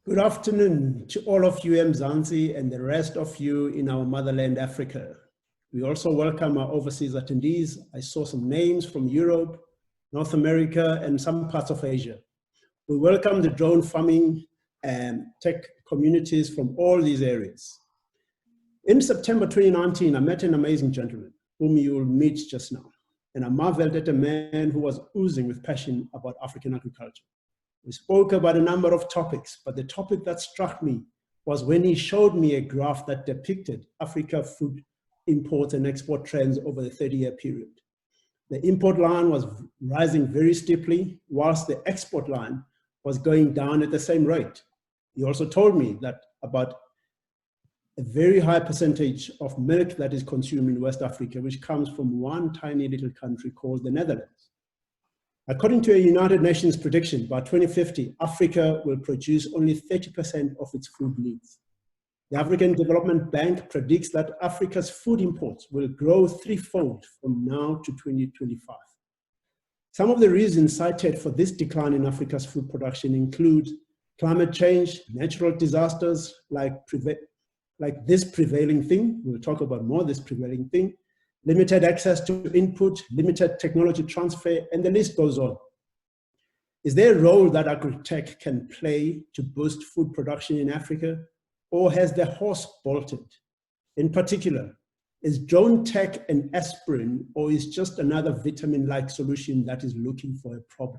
Good afternoon to all of you Mzansi and the rest of you in our motherland, Africa. We also welcome our overseas attendees. I saw some names from Europe, North America, and some parts of Asia. We welcome the drone farming and tech communities from all these areas. In September 2019, I met an amazing gentleman whom you will meet just now. And I marveled at a man who was oozing with passion about African agriculture. We spoke about a number of topics, but the topic that struck me was when he showed me a graph that depicted Africa food import and export trends over the 30-year period. The import line was rising very steeply, whilst the export line was going down at the same rate. He also told me that about a very high percentage of milk that is consumed in West Africa, which comes from one tiny little country called the Netherlands. According to a United Nations prediction, by 2050, Africa will produce only 30% of its food needs. The African Development Bank predicts that Africa's food imports will grow threefold from now to 2025. Some of the reasons cited for this decline in Africa's food production include climate change, natural disasters like this prevailing thing, we'll talk about more this prevailing thing, limited access to input, limited technology transfer, and the list goes on. Is there a role that agri-tech can play to boost food production in Africa, or has the horse bolted? In particular, is drone tech an aspirin, or is just another vitamin-like solution that is looking for a problem?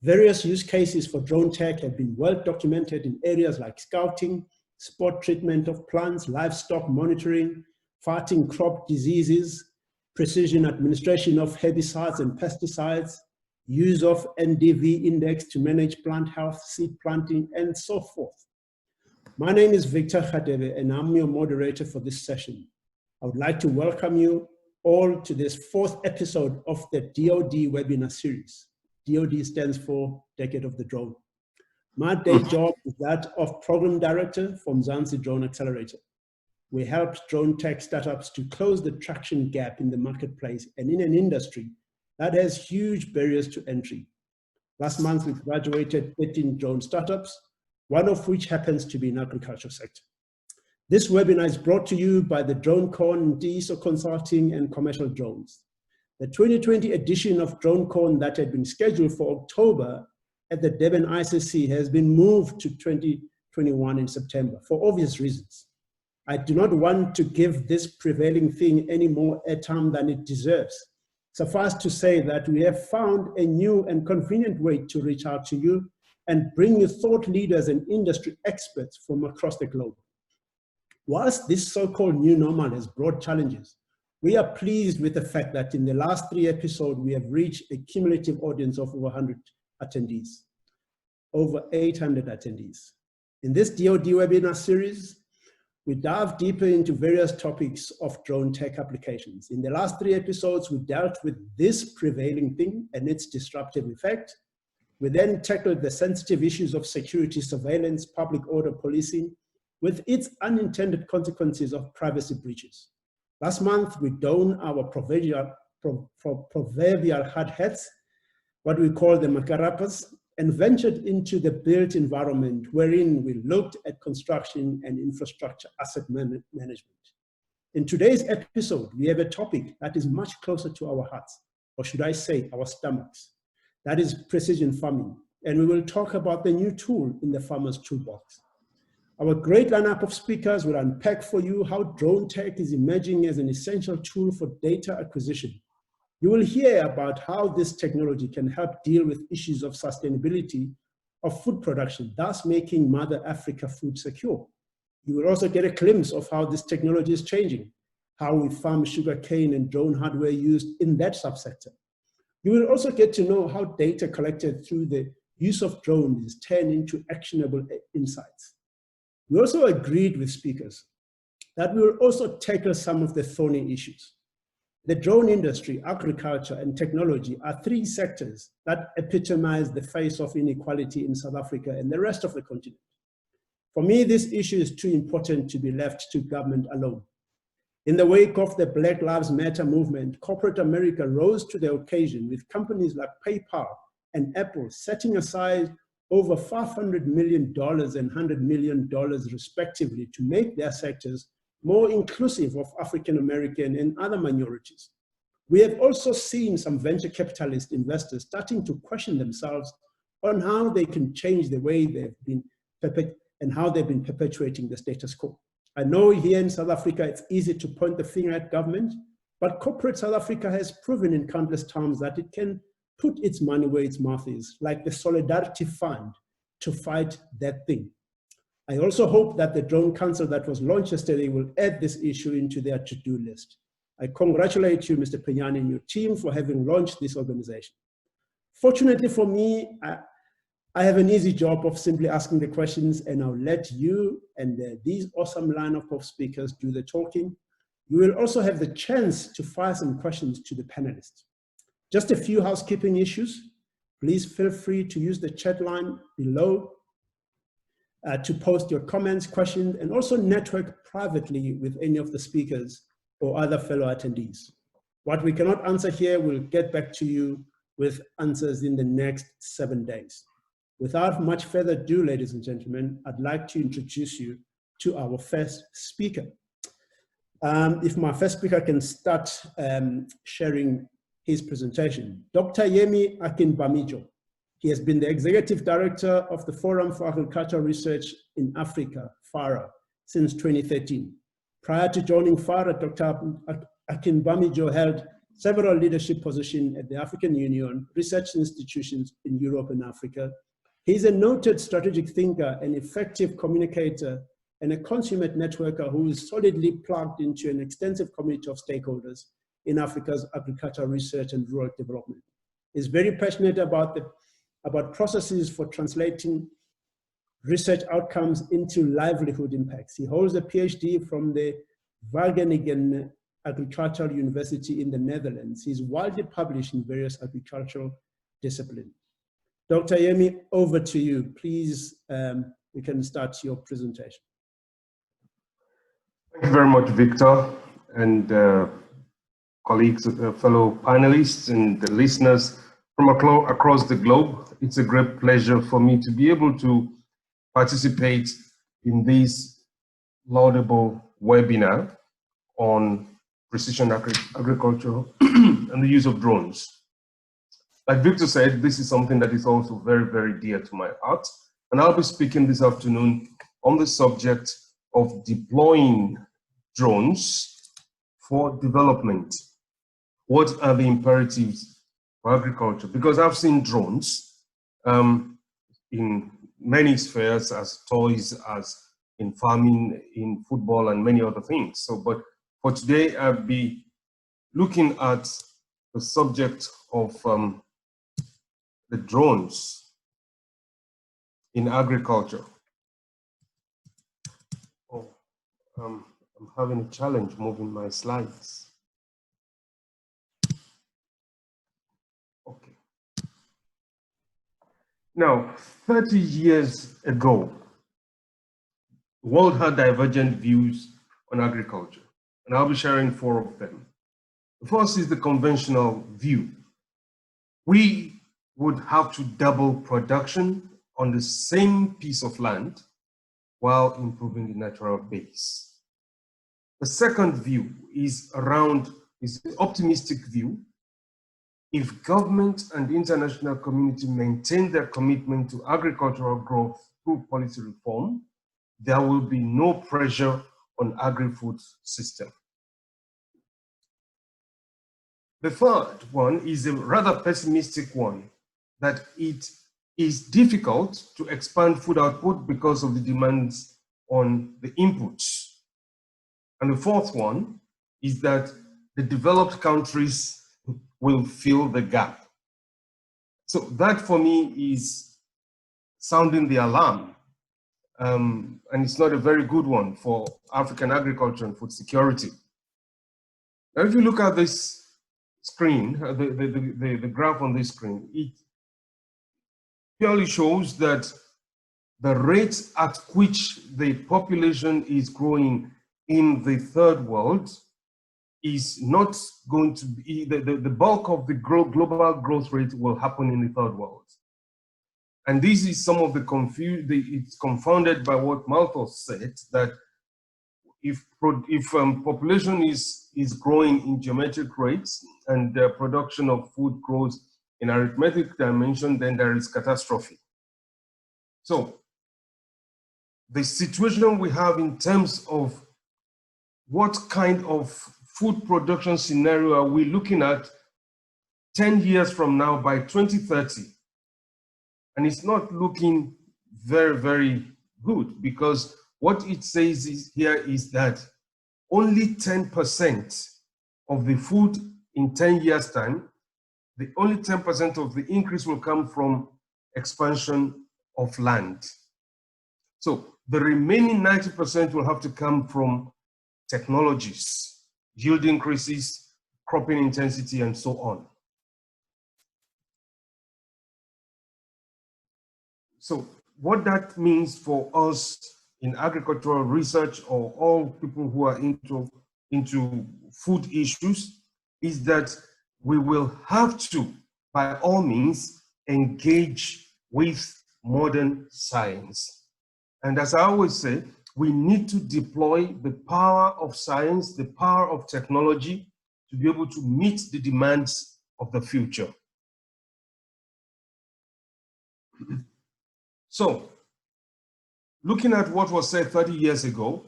Various use cases for drone tech have been well documented in areas like scouting, spot treatment of plants, livestock monitoring, fighting crop diseases, precision administration of herbicides and pesticides, use of NDV index to manage plant health, seed planting, and so forth. My name is Victor Khadebe, and I'm your moderator for this session. I would like to welcome you all to this fourth episode of the DoD webinar series. DoD stands for Decade of the Drone. My day job is that of Program Director for Mzansi Drone Accelerator. We help drone tech startups to close the traction gap in the marketplace and in an industry that has huge barriers to entry. Last month, we graduated 13 drone startups, one of which happens to be in the agriculture sector. This webinar is brought to you by the DroneCon, DSO Consulting, and Commercial Drones. The 2020 edition of DroneCon that had been scheduled for October at the Durban ICC has been moved to 2021 in September for obvious reasons. I do not want to give this prevailing thing any more airtime than it deserves. Suffice to say that we have found a new and convenient way to reach out to you and bring you thought leaders and industry experts from across the globe. Whilst this so-called new normal has brought challenges, we are pleased with the fact that in the last 3 episodes, we have reached a cumulative audience of over 100 attendees, over 800 attendees. In this DoD webinar series, we dive deeper into various topics of drone tech applications. In the last 3 episodes, we dealt with this prevailing thing and its disruptive effect. We then tackled the sensitive issues of security surveillance, public order policing, with its unintended consequences of privacy breaches. Last month, we donned our proverbial hard hats, what we call the macarapas, and ventured into the built environment wherein we looked at construction and infrastructure asset management. In today's episode, we have a topic that is much closer to our hearts, or should I say our stomachs. That is precision farming, and we will talk about the new tool in the farmer's toolbox. Our great lineup of speakers will unpack for you how drone tech is emerging as an essential tool for data acquisition. You will hear about how this technology can help deal with issues of sustainability of food production, thus making Mother Africa food secure. You will also get a glimpse of how this technology is changing, how we farm sugarcane and drone hardware used in that subsector. You will also get to know how data collected through the use of drones is turned into actionable insights. We also agreed with speakers that we will also tackle some of the thorny issues. The drone industry, agriculture, and technology are 3 sectors that epitomize the face of inequality in South Africa and the rest of the continent. For me, this issue is too important to be left to government alone. In the wake of the Black Lives Matter movement, corporate America rose to the occasion with companies like PayPal and Apple setting aside over $500 million and $100 million respectively to make their sectors more inclusive of African American and other minorities. We have also seen some venture capitalist investors starting to question themselves on how they can change the way they've been perpetuating the status quo. I know here in South Africa, it's easy to point the finger at government, but corporate South Africa has proven in countless times that it can put its money where its mouth is, like the Solidarity Fund, to fight that thing. I also hope that the Drone Council that was launched yesterday will add this issue into their to-do list. I congratulate you, Mr. Penyani, and your team for having launched this organization. Fortunately for me, I have an easy job of simply asking the questions, and I'll let you and these awesome lineup of speakers do the talking. You will also have the chance to fire some questions to the panelists. Just a few housekeeping issues. Please feel free to use the chat line below to post your comments, questions, and also network privately with any of the speakers or other fellow attendees. What we cannot answer here, we'll get back to you with answers in the next 7 days. Without much further ado, ladies and gentlemen, I'd like to introduce you to our first speaker. If my first speaker can start sharing his presentation. Dr. Yemi Akinbamijo. He has been the Executive Director of the Forum for Agricultural Research in Africa, FARA, since 2013. Prior to joining FARA, Dr. Akinbamijo held several leadership positions at the African Union, research institutions in Europe and Africa. He's a noted strategic thinker, an effective communicator, and a consummate networker who is solidly plugged into an extensive community of stakeholders in Africa's agricultural research and rural development. He's very passionate about processes for translating research outcomes into livelihood impacts. He holds a PhD from the Wageningen Agricultural University in the Netherlands. He's widely published in various agricultural disciplines. Dr. Yemi, over to you. Please, you can start your presentation. Thank you very much, Victor, and colleagues, fellow panelists, and the listeners from across the globe. It's a great pleasure for me to be able to participate in this laudable webinar on precision agriculture and the use of drones. Like Victor said, this is something that is also very, very dear to my heart. And I'll be speaking this afternoon on the subject of deploying drones for development. What are the imperatives for agriculture? Because I've seen drones in many spheres, as toys, as in farming, in football, and many other things. So, but for today, I'll be looking at the subject of the drones in agriculture. Oh, I'm having a challenge moving my slides. Okay. Now, 30 years ago, the world had divergent views on agriculture, and I'll be sharing 4 of them. The first is the conventional view. We would have to double production on the same piece of land while improving the natural base. The second view is the optimistic view. If government and the international community maintain their commitment to agricultural growth through policy reform, there will be no pressure on agri-food system. The third one is a rather pessimistic one, that it is difficult to expand food output because of the demands on the inputs. And the fourth one is that the developed countries will fill the gap. So that for me is sounding the alarm. And it's not a very good one for African agriculture and food security. Now, if you look at this screen, the graph on this screen, it purely shows that the rate at which the population is growing in the third world is not going to be, the bulk of the global growth rate will happen in the third world. And this is some of the confusion, it's confounded by what Malthus said, that if population is growing in geometric rates and the production of food grows in arithmetic dimension, then there is catastrophe. So the situation we have in terms of what kind of food production scenario are we looking at 10 years from now by 2030? And it's not looking very, very good, because what it says here is that only 10% of the food in 10 years' time, only 10% of the increase will come from expansion of land. So the remaining 90% will have to come from technologies, yield increases, cropping intensity, and so on. So what that means for us in agricultural research, or all people who are into food issues, is that we will have to, by all means, engage with modern science. And as I always say, we need to deploy the power of science, the power of technology, to be able to meet the demands of the future. So, looking at what was said 30 years ago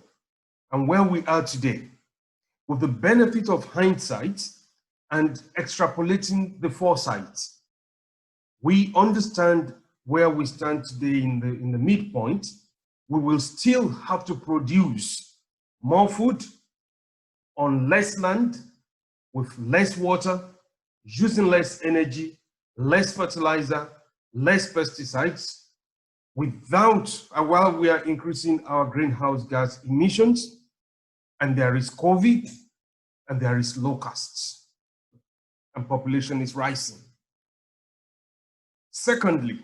and where we are today, with the benefit of hindsight and extrapolating the foresight, we understand where we stand today in the midpoint. We will still have to produce more food on less land, with less water, using less energy, less fertilizer, less pesticides, while we are increasing our greenhouse gas emissions, and there is COVID, and there is locusts, and population is rising. Secondly,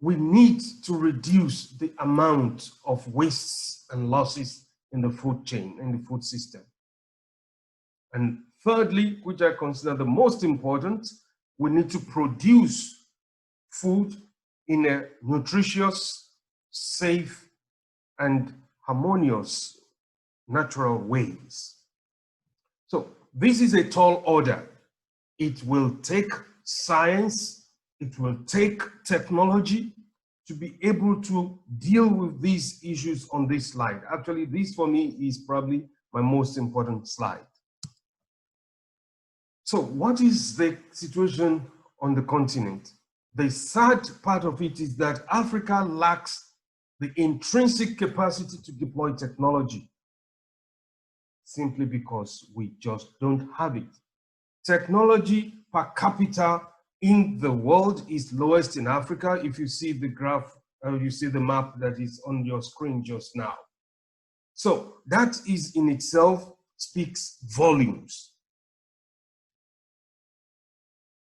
we need to reduce the amount of wastes and losses in the food chain, in the food system. And thirdly, which I consider the most important, we need to produce food in a nutritious, safe, and harmonious, natural ways. So this is a tall order. It will take science, it will take technology to be able to deal with these issues on this slide. Actually, this for me is probably my most important slide. So what is the situation on the continent? The sad part of it is that Africa lacks the intrinsic capacity to deploy technology, simply because we just don't have it. Technology per capita in the world is lowest in Africa. If you see the graph, you see the map that is on your screen just now. So that is in itself speaks volumes.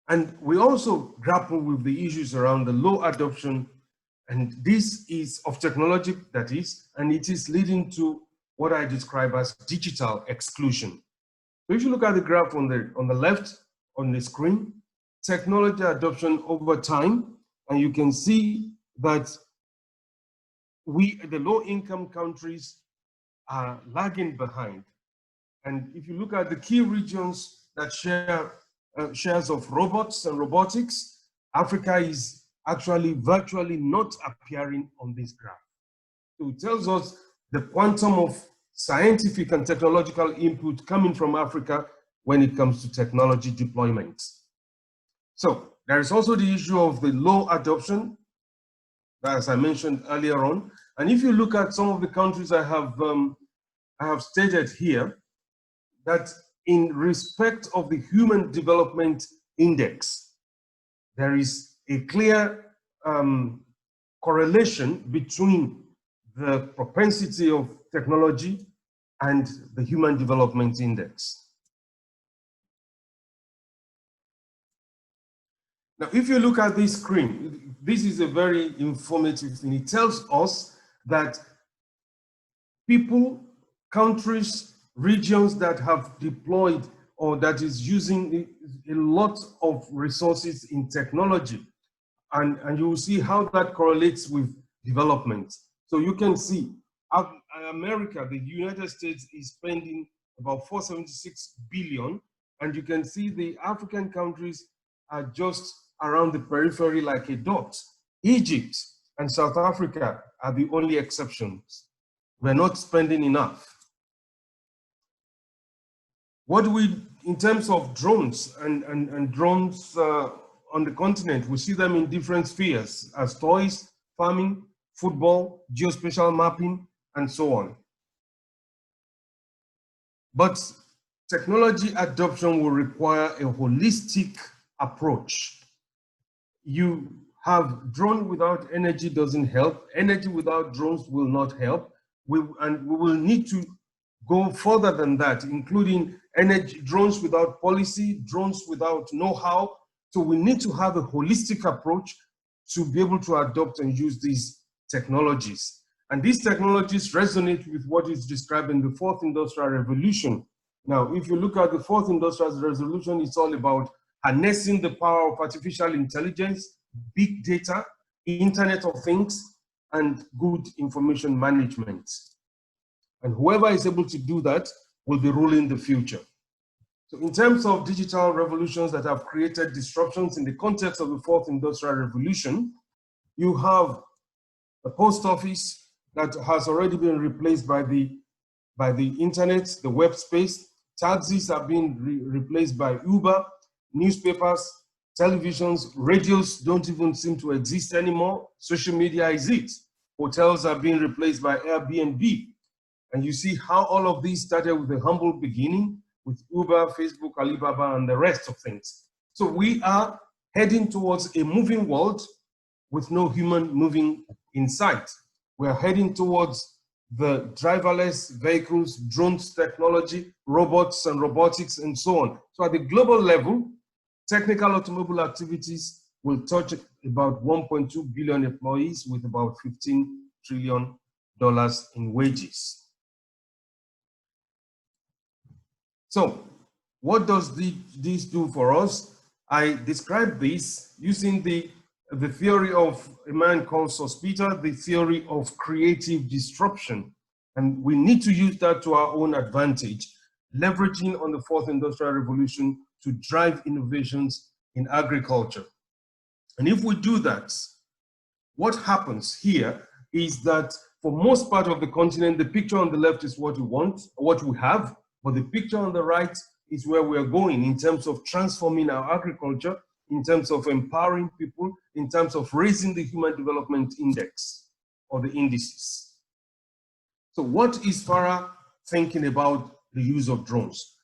And we also grapple with the issues around the low adoption, and this is of technology, that is, and it is leading to what I describe as digital exclusion. So if you look at the graph on the left on the screen, technology adoption over time, and you can see that the low-income countries are lagging behind. And if you look at the key regions that share shares of robots and robotics, Africa is actually virtually not appearing on this graph. So it tells us the quantum of scientific and technological input coming from Africa when it comes to technology deployment. So there is also the issue of the low adoption, as I mentioned earlier on. And if you look at some of the countries I have stated here, that in respect of the Human Development Index, there is a clear correlation between the propensity of technology and the Human Development Index. Now, if you look at this screen, this is a very informative thing. It tells us that people, countries, regions that have deployed or that is using a lot of resources in technology and you will see how that correlates with development. So you can see America, the United States, is spending about 476 billion, and you can see the African countries are just around the periphery like a dot. Egypt and South Africa are the only exceptions. We're not spending enough. What do we, in terms of drones and drones on the continent, we see them in different spheres as toys, farming, football, geospatial mapping, and so on. But technology adoption will require a holistic approach. You have drone without energy doesn't help. Energy without drones will not help. And we will need to go further than that, including energy, drones without policy, drones without know-how. So we need to have a holistic approach to be able to adopt and use these technologies. And these technologies resonate with what is described in the fourth industrial revolution. Now, if you look at the fourth industrial revolution, it's all about harnessing the power of artificial intelligence, big data, Internet of Things, and good information management. And whoever is able to do that will be ruling the future. So in terms of digital revolutions that have created disruptions in the context of the fourth industrial revolution, you have the post office that has already been replaced by the internet, the web space. Taxis are being replaced by Uber, newspapers, televisions, radios don't even seem to exist anymore. Social media is it. Hotels are being replaced by Airbnb. And you see how all of these started with a humble beginning with Uber, Facebook, Alibaba, and the rest of things. So we are heading towards a moving world with no human moving in sight. We are heading towards the driverless vehicles, drones technology, robots and robotics, and so on. So at the global level, technical automobile activities will touch about 1.2 billion employees with about $15 trillion in wages. So what does this do for us? I described this using the theory of a man called Sospita, the theory of creative disruption. And we need to use that to our own advantage, leveraging on the fourth industrial revolution to drive innovations in agriculture. And if we do that, what happens here is that for most part of the continent, the picture on the left is what we want, what we have, but the picture on the right is where we are going in terms of transforming our agriculture, in terms of empowering people, in terms of raising the Human Development Index or the indices. So what is FARA thinking about the use of drones?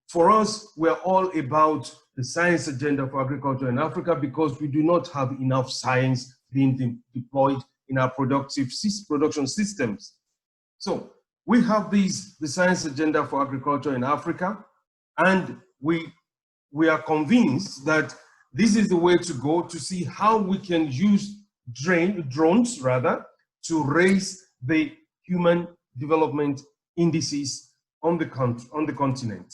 For us, we're all about the science agenda for agriculture in Africa because we do not have enough science being deployed in our production systems. So we have the science agenda for agriculture in Africa, and we are convinced that this is the way to go to see how we can use drones to raise the human development indices on the continent.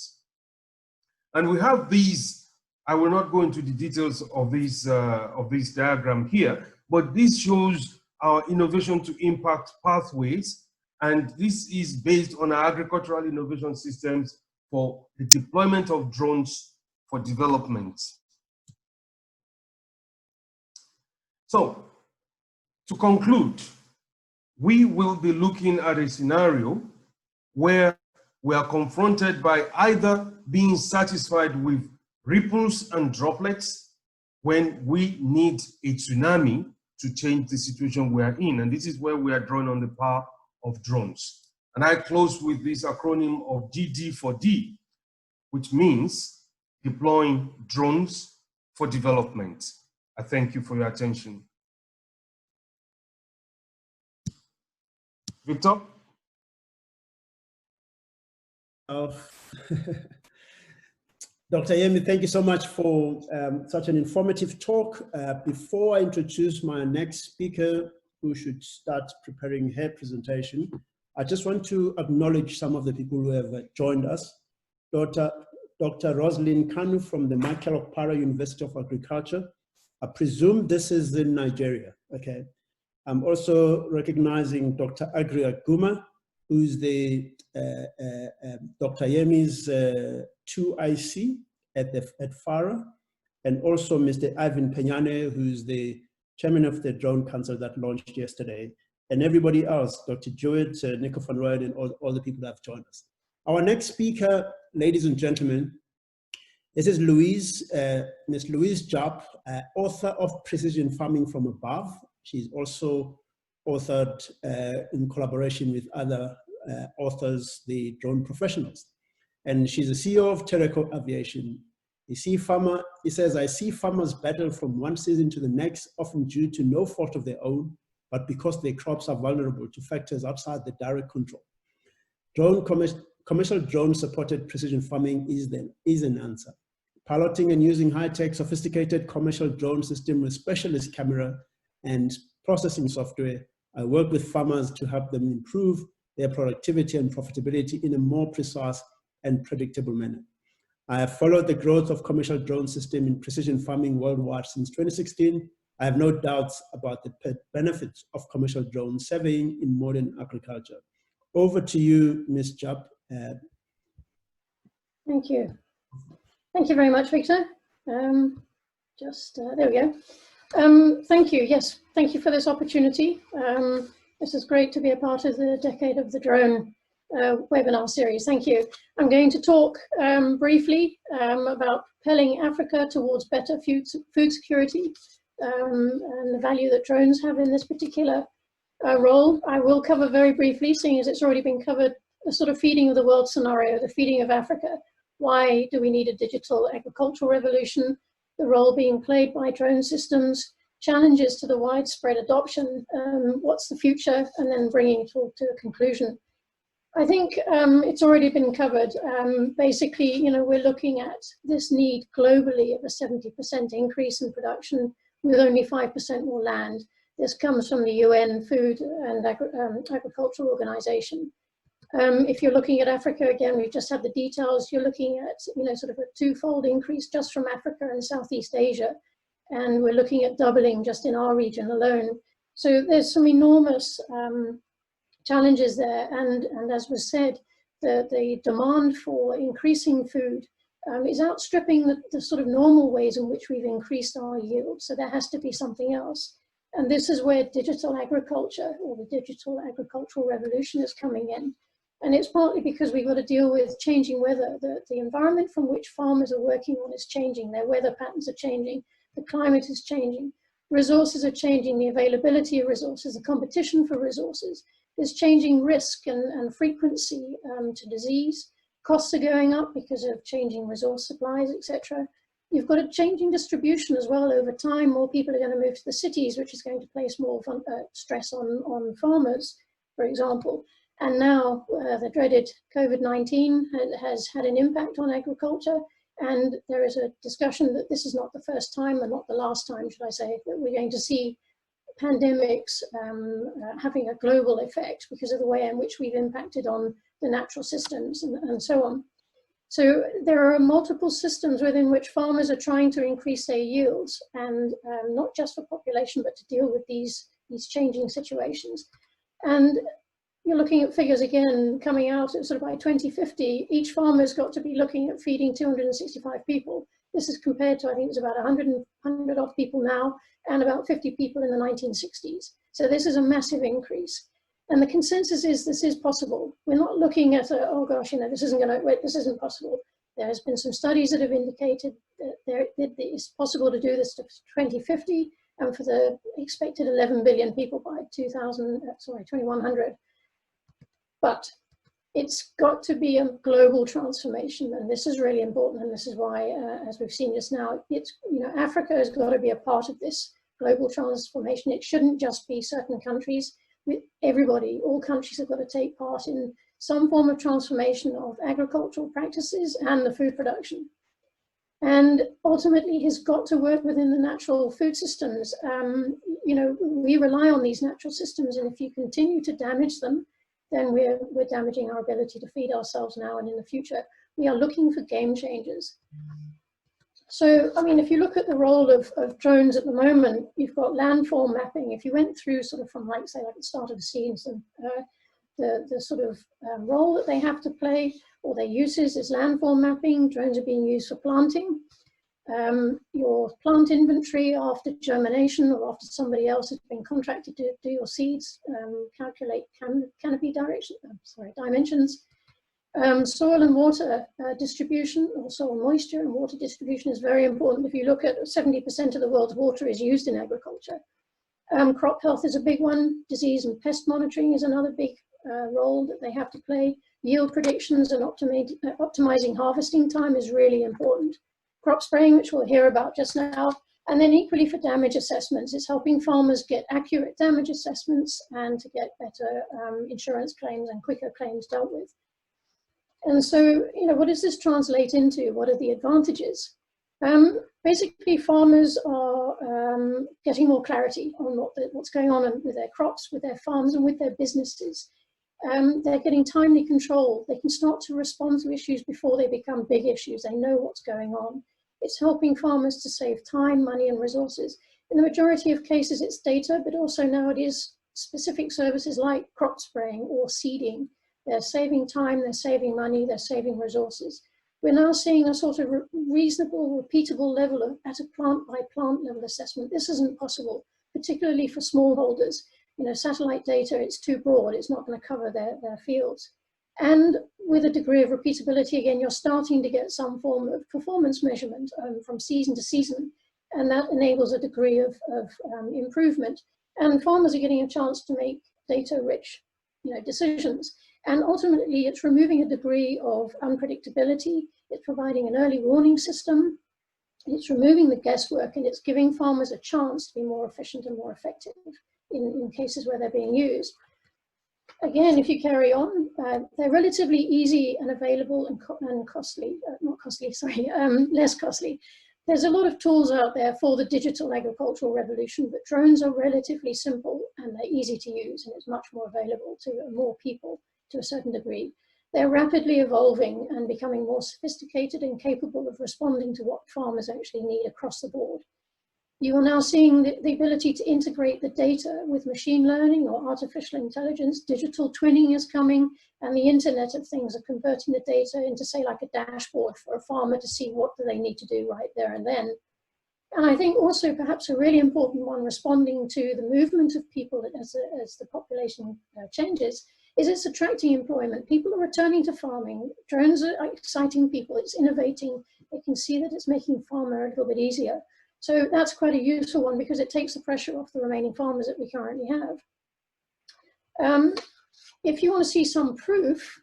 And we have these, I will not go into the details of this diagram here, but this shows our innovation to impact pathways. And this is based on our agricultural innovation systems for the deployment of drones for development. So, to conclude, we will be looking at a scenario where we are confronted by either being satisfied with ripples and droplets when we need a tsunami to change the situation we are in. And this is where we are drawing on the power of drones. And I close with this acronym of DD for D, which means deploying drones for development. I thank you for your attention. Victor? Dr. Yemi, thank you so much for such an informative talk. Before I introduce my next speaker, who should start preparing her presentation, I just want to acknowledge some of the people who have joined us. Dr. Rosalind Kanu from the Michael Okpara University of Agriculture, I presume this is in Nigeria, okay? I'm also recognizing Dr. Agri Aguma, who's the Dr. Yemi's 2IC at FARA, and also Mr. Ivan Peñane, who's the chairman of the Drone Council that launched yesterday, and everybody else, Dr. Jewett, Nico van Rooyen, and all the people that have joined us. Our next speaker, ladies and gentlemen, this is Louise, Ms. Louise Jupp, author of Precision Farming from Above. She's also authored in collaboration with other authors, the drone professionals. And she's the CEO of Terraco Aviation. He says, I see farmers battle from one season to the next, often due to no fault of their own, but because their crops are vulnerable to factors outside the direct control. Commercial drone-supported precision farming is an answer. Piloting and using high-tech, sophisticated commercial drone system with specialist camera and processing software, I work with farmers to help them improve their productivity and profitability in a more precise and predictable manner. I have followed the growth of commercial drone system in precision farming worldwide since 2016. I have no doubts about the benefits of commercial drone surveying in modern agriculture. Over to you, Ms. Jupp. Thank you. Thank you very much, Victor. There we go. Thank you. Yes, thank you for this opportunity. This is great to be a part of the Decade of the Drone webinar series. Thank you. I'm going to talk briefly about propelling Africa towards better food security and the value that drones have in this particular role. I will cover very briefly, seeing as it's already been covered, the sort of feeding of the world scenario, the feeding of Africa. Why do we need a digital agricultural revolution? The role being played by drone systems, challenges to the widespread adoption, what's the future, and then bringing it all to a conclusion. I think it's already been covered. Basically, you know, we're looking at this need globally of a 70% increase in production with only 5% more land. This comes from the UN Food and Agricultural Organization. If you're looking at Africa, again, we've just had the details, you're looking at, you know, sort of a twofold increase just from Africa and Southeast Asia. And we're looking at doubling just in our region alone. So there's some enormous challenges there. And as was said, the demand for increasing food is outstripping the sort of normal ways in which we've increased our yield. So there has to be something else. And this is where digital agriculture, or the digital agricultural revolution, is coming in. And it's partly because we've got to deal with changing weather. The environment from which farmers are working on is changing. Their weather patterns are changing. The climate is changing. Resources are changing. The availability of resources, the competition for resources is changing risk and frequency to disease. Costs are going up because of changing resource supplies, etc. You've got a changing distribution as well over time. More people are going to move to the cities, which is going to place more stress on farmers, for example. And now the dreaded COVID-19 has had an impact on agriculture. And there is a discussion that this is not the first time, and not the last time, should I say, that we're going to see pandemics having a global effect because of the way in which we've impacted on the natural systems and so on. So there are multiple systems within which farmers are trying to increase their yields, and not just for population, but to deal with these changing situations. And you're looking at figures again coming out at sort of by 2050, each farmer's got to be looking at feeding 265 people. This is compared to, I think it's about 100 odd people now, and about 50 people in the 1960s. So this is a massive increase. And the consensus is this is possible. We're not looking at, oh gosh, you know, this isn't possible. There has been some studies that have indicated that it's possible to do this to 2050, and for the expected 11 billion people by 2100. But it's got to be a global transformation, and this is really important. And this is why, as we've seen just now, it's, you know, Africa has got to be a part of this global transformation. It shouldn't just be certain countries. Everybody, all countries have got to take part in some form of transformation of agricultural practices and the food production. And ultimately, has got to work within the natural food systems. You know, we rely on these natural systems, and if you continue to damage them, then we're damaging our ability to feed ourselves now and in the future. We are looking for game changers. So, I mean, if you look at the role of drones at the moment, you've got landform mapping. If you went through sort of from like, say, like the start of the scenes, and the sort of role that they have to play or their uses is landform mapping. Drones are being used for planting. Your plant inventory after germination or after somebody else has been contracted to do your seeds, calculate canopy direction, dimensions. Soil and water distribution, or soil moisture and water distribution, is very important. If you look at 70% of the world's water is used in agriculture. Crop health is a big one. Disease and pest monitoring is another big role that they have to play. Yield predictions and optimizing harvesting time is really important. Crop spraying, which we'll hear about just now. And then equally for damage assessments, it's helping farmers get accurate damage assessments and to get better insurance claims and quicker claims dealt with. And so, you know, what does this translate into? What are the advantages? Basically, farmers are getting more clarity on what's going on with their crops, with their farms, and with their businesses. They're getting timely control. They can start to respond to issues before they become big issues. They know what's going on. It's helping farmers to save time, money, and resources. In the majority of cases, it's data, but also now it is specific services like crop spraying or seeding. They're saving time, they're saving money, they're saving resources. We're now seeing a sort of reasonable, repeatable level of at a plant-by-plant level assessment. This isn't possible, particularly for smallholders. You know, satellite data, it's too broad, it's not going to cover their fields. And with a degree of repeatability, again, you're starting to get some form of performance measurement from season to season, and that enables a degree of improvement. And farmers are getting a chance to make data-rich, you know, decisions. And ultimately, it's removing a degree of unpredictability. It's providing an early warning system. It's removing the guesswork, and it's giving farmers a chance to be more efficient and more effective in cases where they're being used. Again, if you carry on, they're relatively easy and available and costly, less costly. There's a lot of tools out there for the digital agricultural revolution, but drones are relatively simple and they're easy to use, and it's much more available to more people to a certain degree. They're rapidly evolving and becoming more sophisticated and capable of responding to what farmers actually need across the board. You are now seeing the ability to integrate the data with machine learning or artificial intelligence. Digital twinning is coming, and the Internet of Things are converting the data into, say, like a dashboard for a farmer to see what do they need to do right there and then. And I think also perhaps a really important one, responding to the movement of people as the population changes, is it's attracting employment. People are returning to farming. Drones are exciting people. It's innovating. They can see that it's making farming a little bit easier. So that's quite a useful one because it takes the pressure off the remaining farmers that we currently have. If you want to see some proof,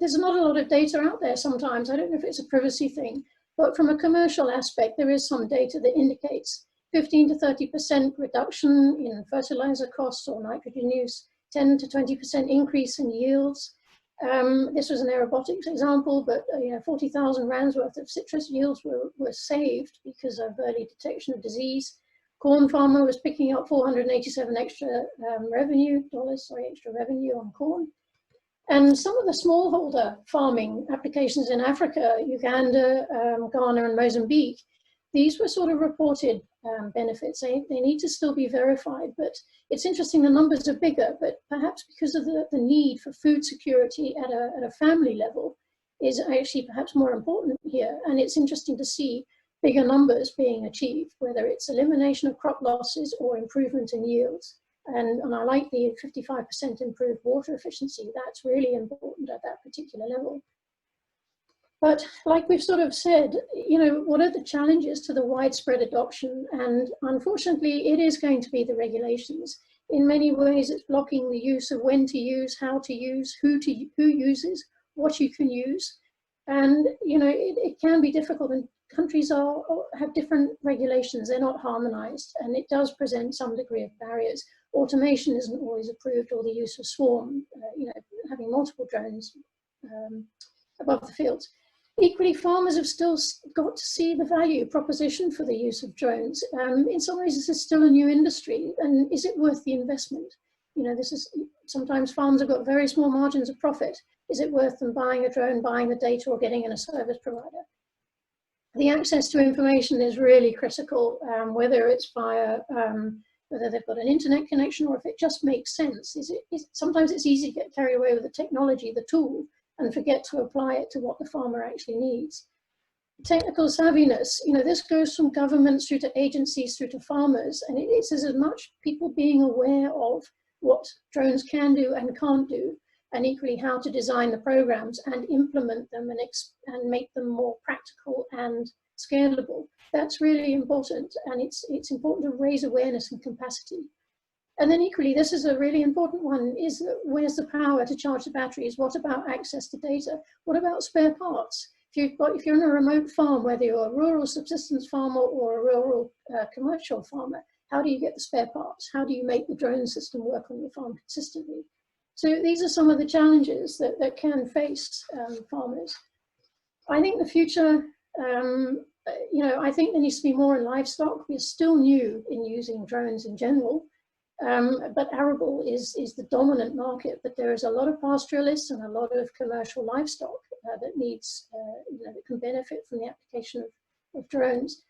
there's not a lot of data out there sometimes. I don't know if it's a privacy thing, but from a commercial aspect, there is some data that indicates 15 to 30% reduction in fertilizer costs or nitrogen use, 10 to 20% increase in yields. This was an aerobotics example, but 40,000 rands worth of citrus yields were saved because of early detection of disease. Corn farmer was picking up 487 extra revenue on corn. And some of the smallholder farming applications in Africa, Uganda, Ghana, and Mozambique, these were sort of reported benefits. They need to still be verified, but it's interesting, the numbers are bigger, but perhaps because of the need for food security at a family level is actually perhaps more important here. And it's interesting to see bigger numbers being achieved, whether it's elimination of crop losses or improvement in yields. And I like the 55% improved water efficiency. That's really important at that particular level. But like we've sort of said, what are the challenges to the widespread adoption? And unfortunately, it is going to be the regulations. In many ways, it's blocking the use of when to use, how to use, who uses, what you can use. And, it can be difficult, and countries have different regulations. They're not harmonized, and it does present some degree of barriers. Automation isn't always approved, or the use of swarm, having multiple drones above the fields. Equally, farmers have still got to see the value proposition for the use of drones. In some ways, this is still a new industry, and is it worth the investment? Sometimes farms have got very small margins of profit. Is it worth them buying a drone, buying the data, or getting in a service provider? the access to information is really critical, whether it's via, whether they've got an internet connection or if it just makes sense. Sometimes it's easy to get carried away with the technology, the tool, and forget to apply it to what the farmer actually needs. Technical savviness, this goes from governments through to agencies through to farmers, and it's as much people being aware of what drones can do and can't do, and equally how to design the programs and implement them and make them more practical and scalable. That's really important, and it's important to raise awareness and capacity. And then equally, this is a really important one, is where's the power to charge the batteries? What about access to data? What about spare parts? If you're in a remote farm, whether you're a rural subsistence farmer or a rural commercial farmer, how do you get the spare parts? How do you make the drone system work on your farm consistently? So these are some of the challenges that can face farmers. I think the future, I think there needs to be more in livestock. We're still new in using drones in general, but arable is the dominant market, but there is a lot of pastoralists and a lot of commercial livestock that needs, that can benefit from the application of drones.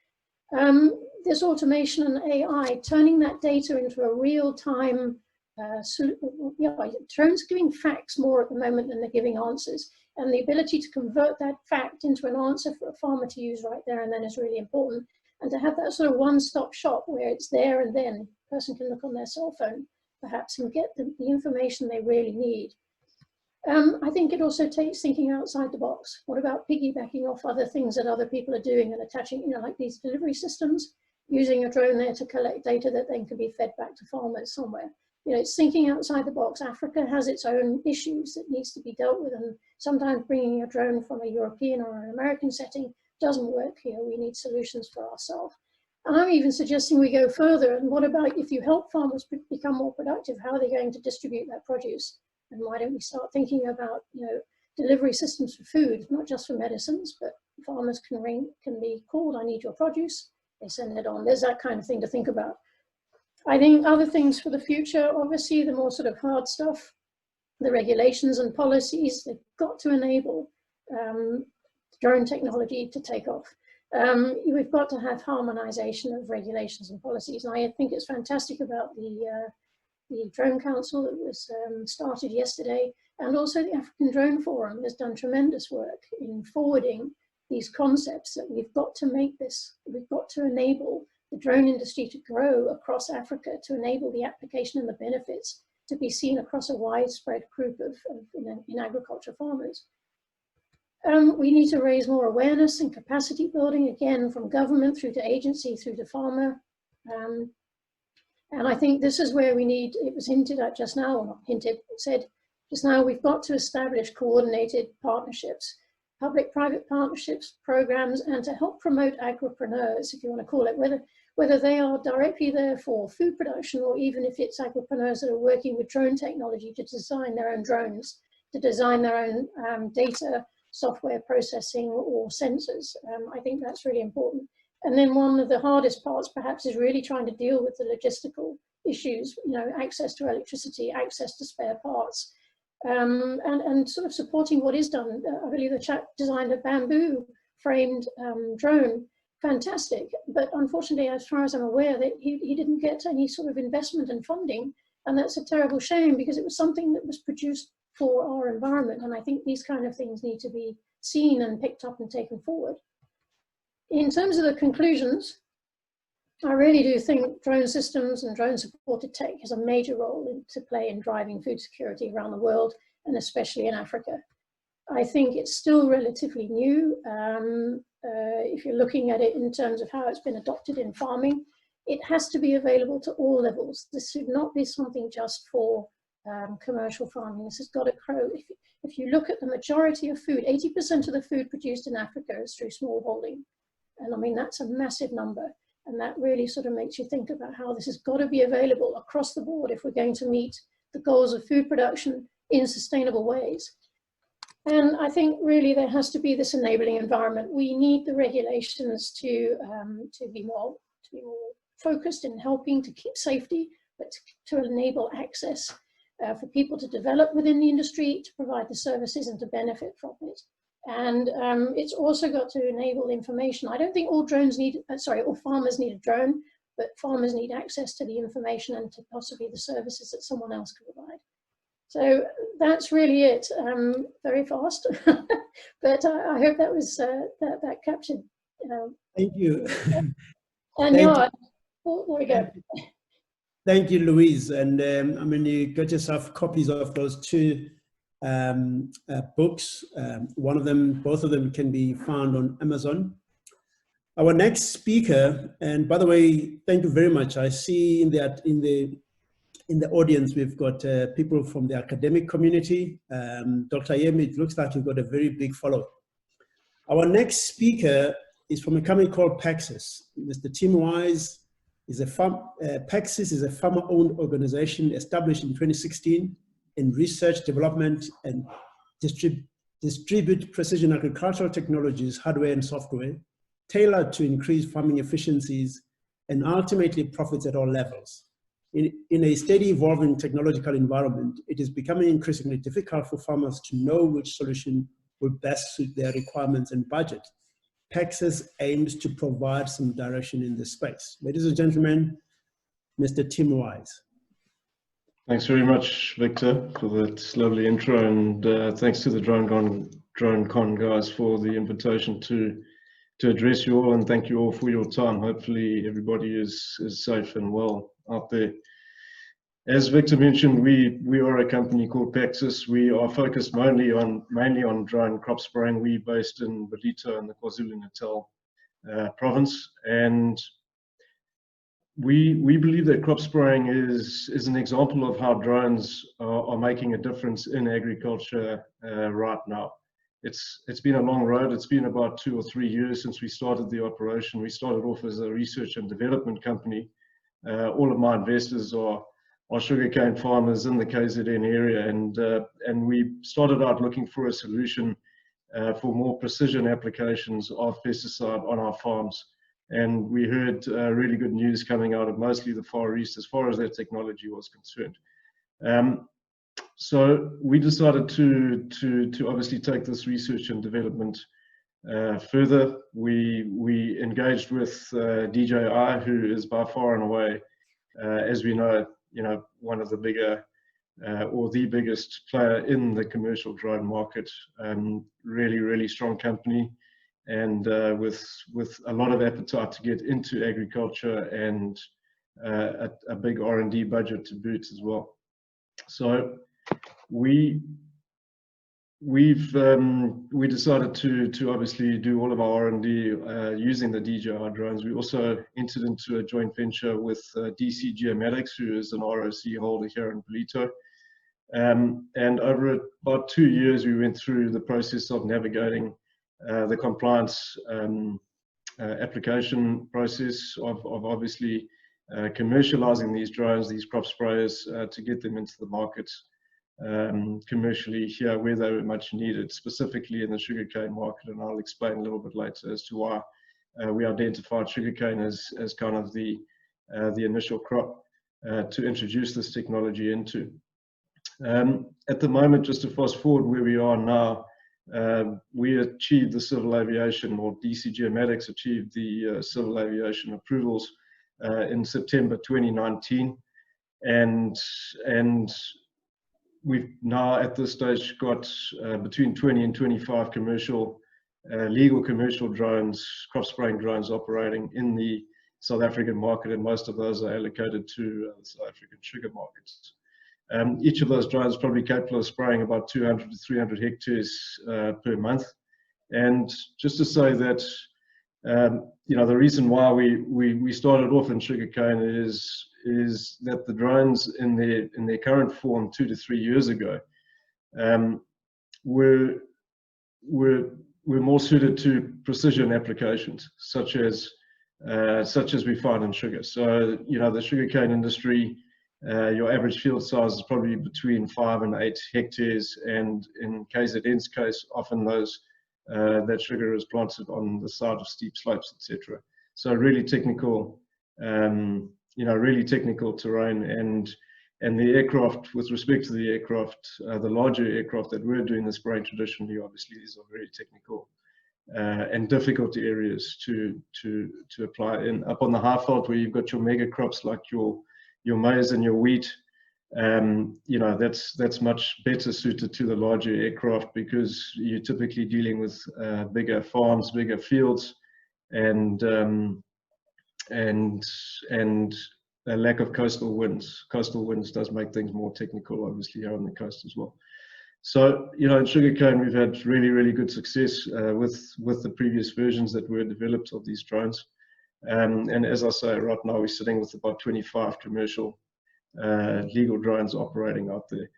This automation and AI, turning that data into a real-time, drones giving facts more at the moment than they're giving answers, and the ability to convert that fact into an answer for a farmer to use right there and then is really important. And to have that sort of one-stop shop where it's there and then, a person can look on their cell phone perhaps and get the information they really need. I think it also takes thinking outside the box. What about piggybacking off other things that other people are doing and attaching, like these delivery systems, using a drone there to collect data that then can be fed back to farmers somewhere. It's thinking outside the box. Africa has its own issues that needs to be dealt with, and sometimes bringing a drone from a European or an American setting doesn't work here. We need solutions for ourselves. And I'm even suggesting we go further. And what about if you help farmers become more productive? How are they going to distribute that produce? And why don't we start thinking about, delivery systems for food, not just for medicines, but farmers can be called, I need your produce. They send it on. There's that kind of thing to think about. I think other things for the future, obviously the more sort of hard stuff, the regulations and policies, they've got to enable drone technology to take off. We've got to have harmonization of regulations and policies. And I think it's fantastic about the Drone Council that was started yesterday, and also the African Drone Forum has done tremendous work in forwarding these concepts that we've got to make this, we've got to enable the drone industry to grow across Africa, to enable the application and the benefits to be seen across a widespread group of in agriculture farmers. We need to raise more awareness and capacity building, again, from government through to agency, through to farmer. And I think this is where we need, it was hinted at just now, or not hinted, said just now, we've got to establish coordinated partnerships, public-private partnerships, programs, and to help promote agripreneurs, if you want to call it, whether they are directly there for food production, or even if it's agripreneurs that are working with drone technology to design their own drones, to design their own data, software processing, or sensors. I think that's really important. And then one of the hardest parts perhaps is really trying to deal with the logistical issues, access to electricity, access to spare parts, and sort of supporting what is done. I believe the chap designed a bamboo framed drone, fantastic, but unfortunately, as far as I'm aware, that he didn't get any sort of investment and funding, and that's a terrible shame because it was something that was produced for our environment, and I think these kind of things need to be seen and picked up and taken forward. In terms of the conclusions, I really do think drone systems and drone supported tech has a major role to play in driving food security around the world, and especially in Africa. I think it's still relatively new. If you're looking at it in terms of how it's been adopted in farming, it has to be available to all levels. This should not be something just for commercial farming. This has got to grow. If you look at the majority of food, 80% of the food produced in Africa is through smallholding. And I mean, that's a massive number. And that really sort of makes you think about how this has got to be available across the board if we're going to meet the goals of food production in sustainable ways. And I think really there has to be this enabling environment. We need the regulations to be more focused in helping to keep safety, but to enable access for people to develop within the industry, to provide the services and to benefit from it. And it's also got to enable information. I don't think all drones need, all farmers need a drone, but farmers need access to the information and to possibly the services that someone else can provide. So that's really it. Very fast, but I hope that was that captured. Thank you. And yeah, there we go. Thank you, Louise. And I mean, you got yourself copies of those two books. Both of them can be found on Amazon. Our next speaker, and by the way, thank you very much. I see in the audience we've got people from the academic community. Dr. Yemi, it looks like you've got a very big following. Our next speaker is from a company called Paxis. Mr. Tim Wise is Paxis is a farmer-owned organization established in 2016 in research, development, and distribute precision agricultural technologies, hardware and software, tailored to increase farming efficiencies and ultimately profits at all levels. In a steady evolving technological environment, it is becoming increasingly difficult for farmers to know which solution will best suit their requirements and budget. Paxis aims to provide some direction in this space. Ladies and gentlemen, Mr. Tim Wise. Thanks very much, Victor, for that lovely intro, and thanks to the DroneCon guys for the invitation to address you all, and thank you all for your time. Hopefully everybody is safe and well out there. As Victor mentioned, we are a company called Paxis. We are focused mainly on drone crop spraying. We're based in Ballito in the KwaZulu-Natal province, and we believe that crop spraying is an example of how drones are making a difference in agriculture right now. It's been a long road. It's been about 2 or 3 years since we started the operation. We started off as a research and development company. All of my investors are sugarcane farmers in the KZN area, and we started out looking for a solution for more precision applications of pesticide on our farms. And we heard really good news coming out of mostly the Far East as far as that technology was concerned. So we decided to obviously take this research and development further. We engaged with DJI, who is by far and away, as we know, one of the bigger or the biggest player in the commercial drone market. Really strong company, and with a lot of appetite to get into agriculture, and a big R&D budget to boot as well. So we decided to obviously do all of our R&D using the DJI drones. We also entered into a joint venture with DC Geomatics, who is an ROC holder here in Ballito. And over about 2 years, we went through the process of navigating the compliance application process of obviously commercializing these drones, these crop sprayers, to get them into the market commercially here where they were much needed, specifically in the sugarcane market. And I'll explain a little bit later as to why we identified sugarcane as kind of the initial crop to introduce this technology into. At the moment, just to fast forward where we are now, we achieved the civil aviation, or DC Geomatics achieved the civil aviation approvals in September 2019, and we've now at this stage got between 20 and 25 legal commercial drones, crop spraying drones, operating in the South African market, and most of those are allocated to the South African sugar markets. Each of those drones is probably capable of spraying about 200 to 300 hectares per month. And just to say that, the reason why we started off in sugarcane is that the drones in their current form 2 to 3 years ago were more suited to precision applications, such as we find in sugar. So the sugarcane industry, your average field size is probably between 5 and 8 hectares, and in KZN's case, often that sugar is planted on the side of steep slopes, etc. So really technical, really technical terrain, and And the aircraft, with respect to the aircraft, the larger aircraft that we're doing the spraying traditionally, obviously these are very technical and difficult areas to apply in. Up on the high veld, where you've got your mega crops like your maize and your wheat, you know, that's much better suited to the larger aircraft, because you're typically dealing with bigger farms, bigger fields, and a lack of coastal winds. Coastal winds does make things more technical, obviously, here on the coast as well. So, you know, in sugarcane, we've had really good success with the previous versions that were developed of these drones. And as I say, right now we're sitting with about 25 commercial legal drones operating out there.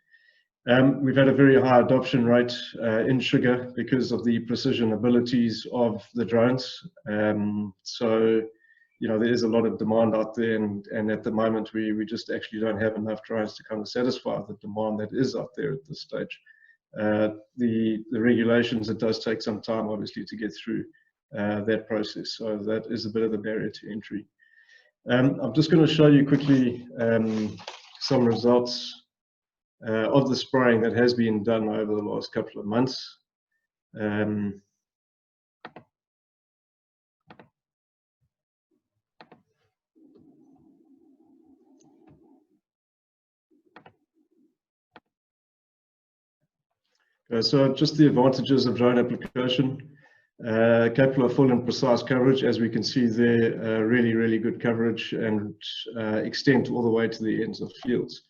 We've had a very high adoption rate in sugar because of the precision abilities of the drones. So, you know, there is a lot of demand out there, and at the moment we just actually don't have enough drones to kind of satisfy the demand that is out there at this stage. The regulations, it does take some time, obviously, to get through that process. So that is a bit of a barrier to entry. I'm just going to show you quickly some results of the spraying that has been done over the last couple of months. So just the advantages of drone application. Capable of full and precise coverage, as we can see there, really good coverage, and extend all the way to the ends of fields.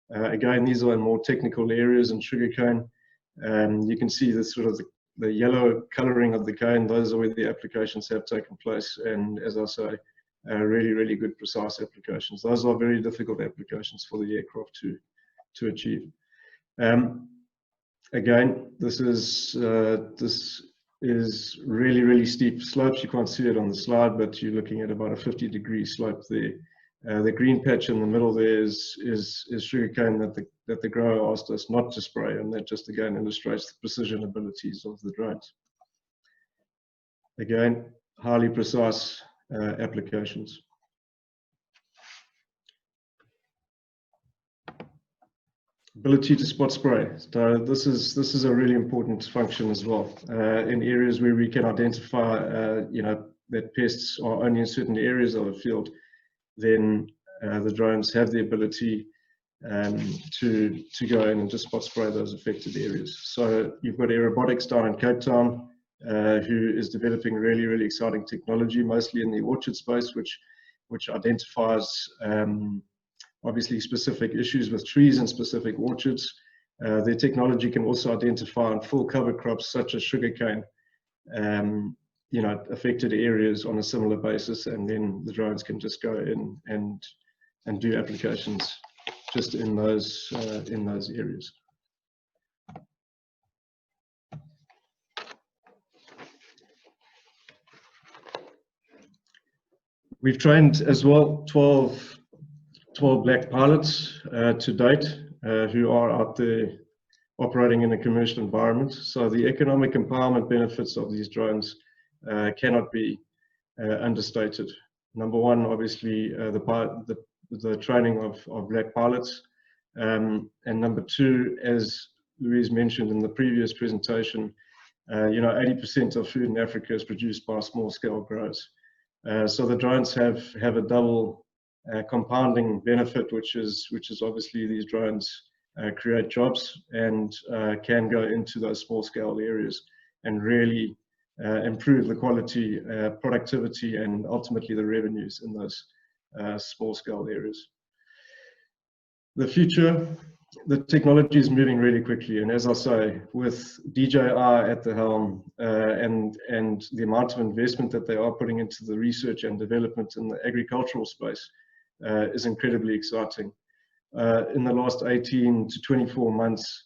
Again, these are more technical areas in sugarcane. You can see the sort of the yellow coloring of the cane. Those are where the applications have taken place, and as I say, really good precise applications. Those are very difficult applications for the aircraft to achieve. Again, this is really steep slopes. You can't see it on the slide, but you're looking at about a 50-degree slope there. The green patch in the middle there is sugarcane that the grower asked us not to spray, and that just again illustrates the precision abilities of the drones. Again, highly precise applications. Ability to spot spray. So this is a really important function as well. In areas where we can identify, you know, that pests are only in certain areas of a field, then the drones have the ability to go in and just spot spray those affected areas. So you've got Aerobotics down in Cape Town, who is developing really exciting technology, mostly in the orchard space, which identifies obviously specific issues with trees and specific orchards. Their technology can also identify on full cover crops such as sugarcane, you know, affected areas on a similar basis, and then the drones can just go in and do applications just in those areas. We've trained as well 12 black pilots to date, who are out there operating in a commercial environment. So the economic empowerment benefits of these drones cannot be understated. Number one, obviously, the training of black pilots, and number two, as Louise mentioned in the previous presentation, you know, 80% of food in Africa is produced by small-scale growers. So the drones have a double compounding benefit, which is obviously these drones create jobs and can go into those small-scale areas and really improve the quality, productivity, and ultimately the revenues in those small-scale areas. The future, the technology is moving really quickly, and as I say, with DJI at the helm and the amount of investment that they are putting into the research and development in the agricultural space is incredibly exciting. In the last 18 to 24 months,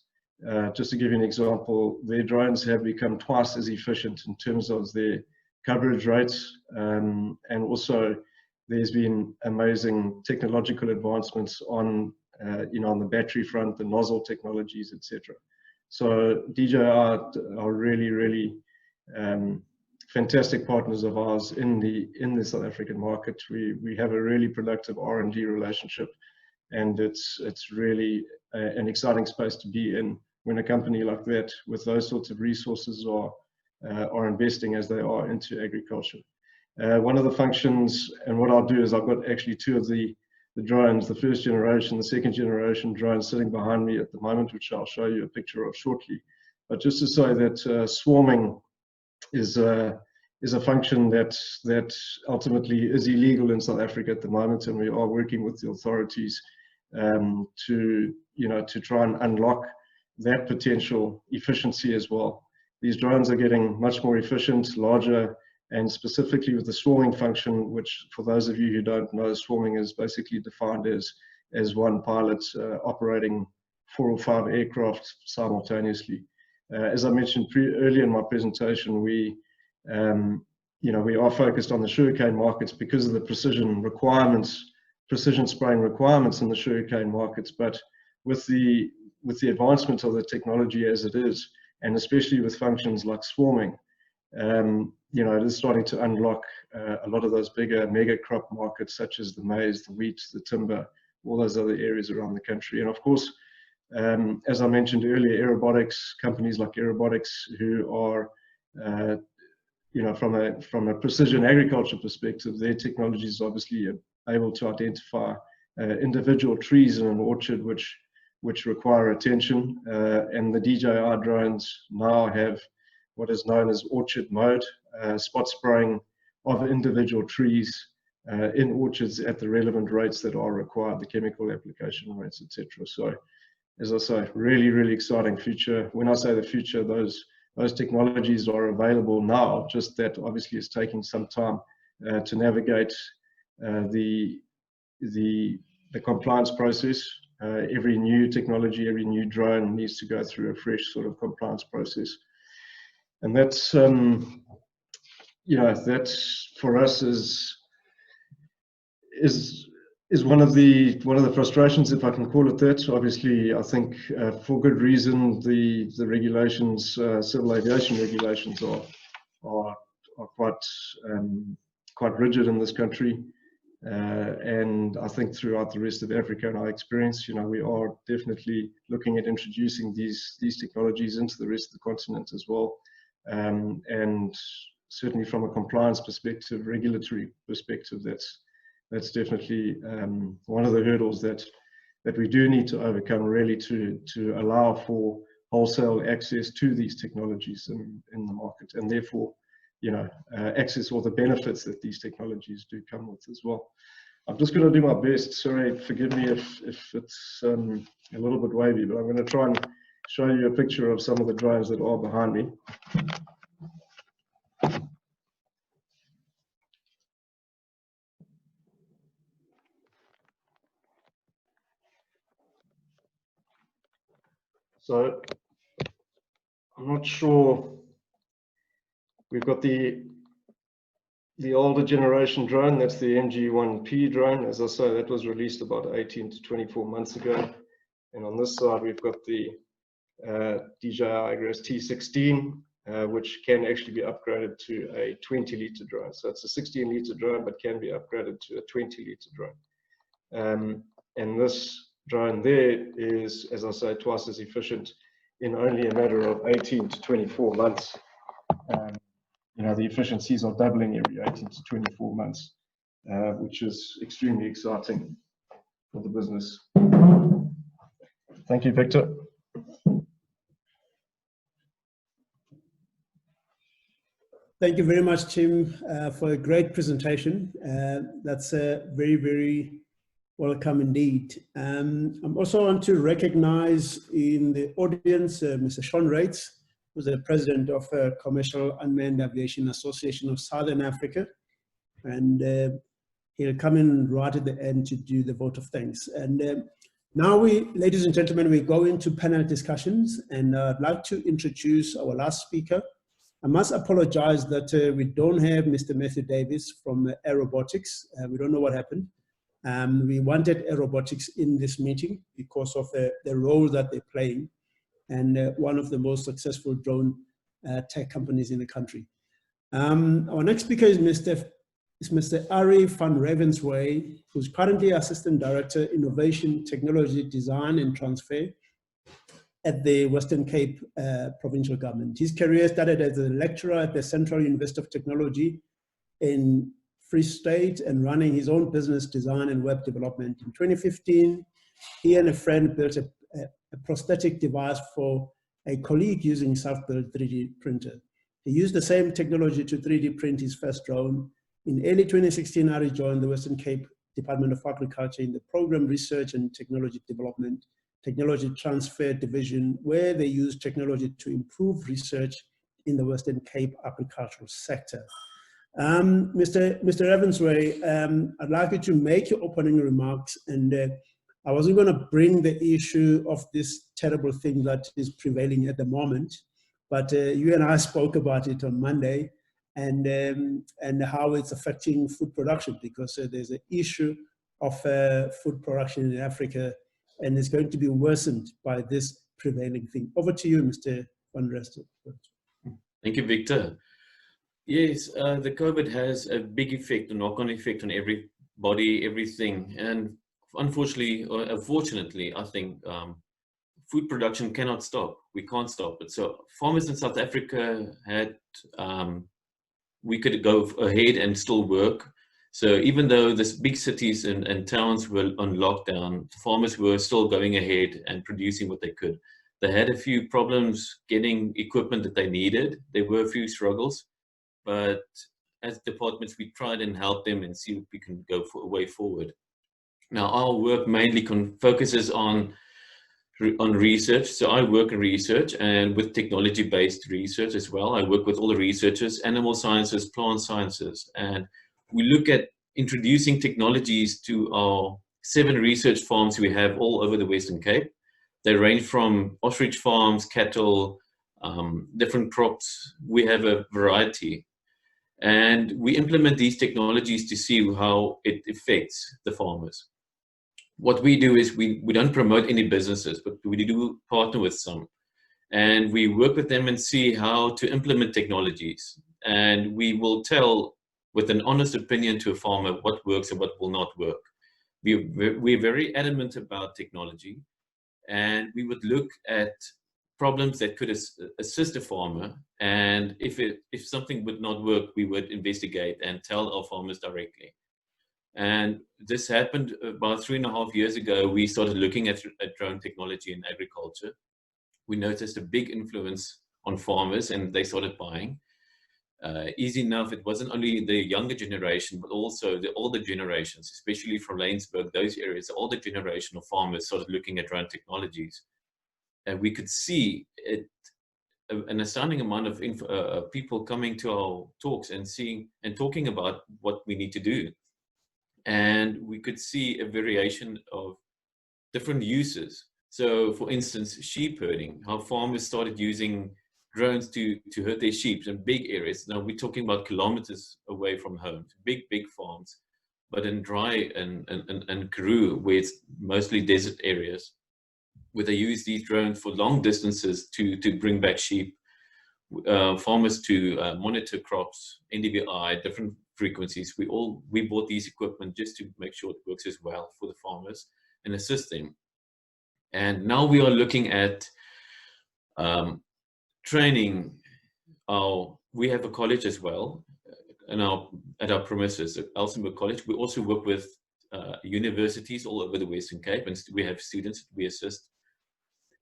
just to give you an example, their drones have become twice as efficient in terms of their coverage rates, and also there's been amazing technological advancements on you know, on the battery front, the nozzle technologies, etc. So DJI are really fantastic partners of ours in the South African market. We have a really productive R&D relationship, and it's really an exciting space to be in when a company like that with those sorts of resources are investing as they are into agriculture. One of the functions, and what I'll do is I've got actually two of the drones, the first generation, the second generation drones sitting behind me at the moment, which I'll show you a picture of shortly. But just to say that swarming is a function that ultimately is illegal in South Africa at the moment, and we are working with the authorities to try and unlock that potential efficiency as well. These drones are getting much more efficient, larger, and specifically with the swarming function, which for those of you who don't know, swarming is basically defined as one pilot operating 4 or 5 aircraft simultaneously. As I mentioned earlier in my presentation, we are focused on the sugarcane markets because of the precision spraying requirements in the sugarcane markets. But with the advancement of the technology as it is, and especially with functions like swarming, it is starting to unlock a lot of those bigger mega crop markets, such as the maize, the wheat, the timber, all those other areas around the country. And of course, as I mentioned earlier, aerobotics, companies like Aerobotics, who are, from a precision agriculture perspective, their technology is obviously able to identify individual trees in an orchard which require attention. And the DJI drones now have what is known as orchard mode, spot spraying of individual trees in orchards at the relevant rates that are required, the chemical application rates, etc. So, as I say, really, really exciting future. When I say the future, those technologies are available now, just that obviously it's taking some time to navigate the compliance process. Every new technology, every new drone needs to go through a fresh sort of compliance process. And that's, that's for us is one of the frustrations, if I can call it that. Obviously, I think for good reason, the regulations, civil aviation regulations, are quite rigid in this country, and I think throughout the rest of Africa, in our experience, we are definitely looking at introducing these technologies into the rest of the continent as well, and certainly from a compliance perspective, regulatory perspective, that's definitely one of the hurdles that we do need to overcome, really, to allow for wholesale access to these technologies in the market, and therefore, access all the benefits that these technologies do come with as well. I'm just going to do my best. Sorry, forgive me if it's a little bit wavy, but I'm going to try and show you a picture of some of the drones that are behind me. So I'm not sure. We've got the older generation drone, that's the MG1P drone. As I say, that was released about 18 to 24 months ago. And on this side, we've got the DJI Agras T16, which can actually be upgraded to a 20-litre drone. So it's a 16-litre drone, but can be upgraded to a 20-litre drone. And this drone there is, as I say, twice as efficient in only a matter of 18 to 24 months. The efficiencies are doubling every 18 to 24 months, which is extremely exciting for the business. Thank you, Victor. Thank you very much, Tim, for a great presentation. That's very, very welcome indeed. I also want to recognize in the audience Mr. Sean Reitz, who's the president of Commercial Unmanned Aviation Association of Southern Africa. And he'll come in right at the end to do the vote of thanks. And now ladies and gentlemen, we go into panel discussions, and I'd like to introduce our last speaker. I must apologize that we don't have Mr. Matthew Davis from Aerobotics. We don't know what happened. We wanted Aerobotics in this meeting because of the role that they're playing, and one of the most successful drone tech companies in the country. Our next speaker is Mr. is Mr. Ari van Ravensway, who's currently Assistant Director, Innovation, Technology, Design and Transfer at the Western Cape Provincial Government. His career started as a lecturer at the Central University of Technology in Free State and running his own business, design and web development. In 2015, he and a friend built a prosthetic device for a colleague using self-built 3D printer. He used the same technology to 3D print his first drone. In early 2016, Ari joined the Western Cape Department of Agriculture in the Program Research and Technology Development, Technology Transfer Division, where they use technology to improve research in the Western Cape agricultural sector. Mr. Ravensway, I'd like you to make your opening remarks, and I wasn't going to bring the issue of this terrible thing that is prevailing at the moment, but you and I spoke about it on Monday, and how it's affecting food production, because there's an issue of food production in Africa, and it's going to be worsened by this prevailing thing. Over to you, Mr. Van Restel. Thank you, Victor. Yes, the COVID has a big effect, a knock-on effect on everybody, everything. And unfortunately, or fortunately, I think food production cannot stop. We can't stop it. So farmers in South Africa had, we could go ahead and still work. So even though the big cities and towns were on lockdown, farmers were still going ahead and producing what they could. They had a few problems getting equipment that they needed. There were a few struggles, but as departments, we tried and helped them and see if we can go for a way forward. Now, our work mainly focuses on research. So I work in research and with technology-based research as well. I work with all the researchers, animal sciences, plant sciences, and we look at introducing technologies to our 7 research farms we have all over the Western Cape. They range from ostrich farms, cattle, different crops. We have a variety. And we implement these technologies to see how it affects the farmers. What we do is we don't promote any businesses, but we do partner with some. And we work with them and see how to implement technologies. And we will tell with an honest opinion to a farmer what works and what will not work. We're very adamant about technology, and we would look at problems that could assist a farmer, and if something would not work, we would investigate and tell our farmers directly. And this happened about 3.5 years ago. We started looking at drone technology in agriculture. We noticed a big influence on farmers, and they started buying. Easy enough, it wasn't only the younger generation, but also the older generations, especially from Laingsburg, those areas, the older generation of farmers started looking at drone technologies. And we could see an astounding amount of people coming to our talks and seeing and talking about what we need to do. And we could see a variation of different uses. So for instance, sheep herding, how farmers started using drones to herd their sheep in big areas. Now we're talking about kilometers away from home, big farms, but in dry and Karoo, where it's mostly desert areas, where they use these drones for long distances to bring back sheep, farmers to monitor crops, NDVI, different frequencies. We bought these equipment just to make sure it works as well for the farmers and assist them. And now we are looking at training. We have a college as well, at our premises at Elsenburg College. We also work with universities all over the Western Cape, and we have students we assist.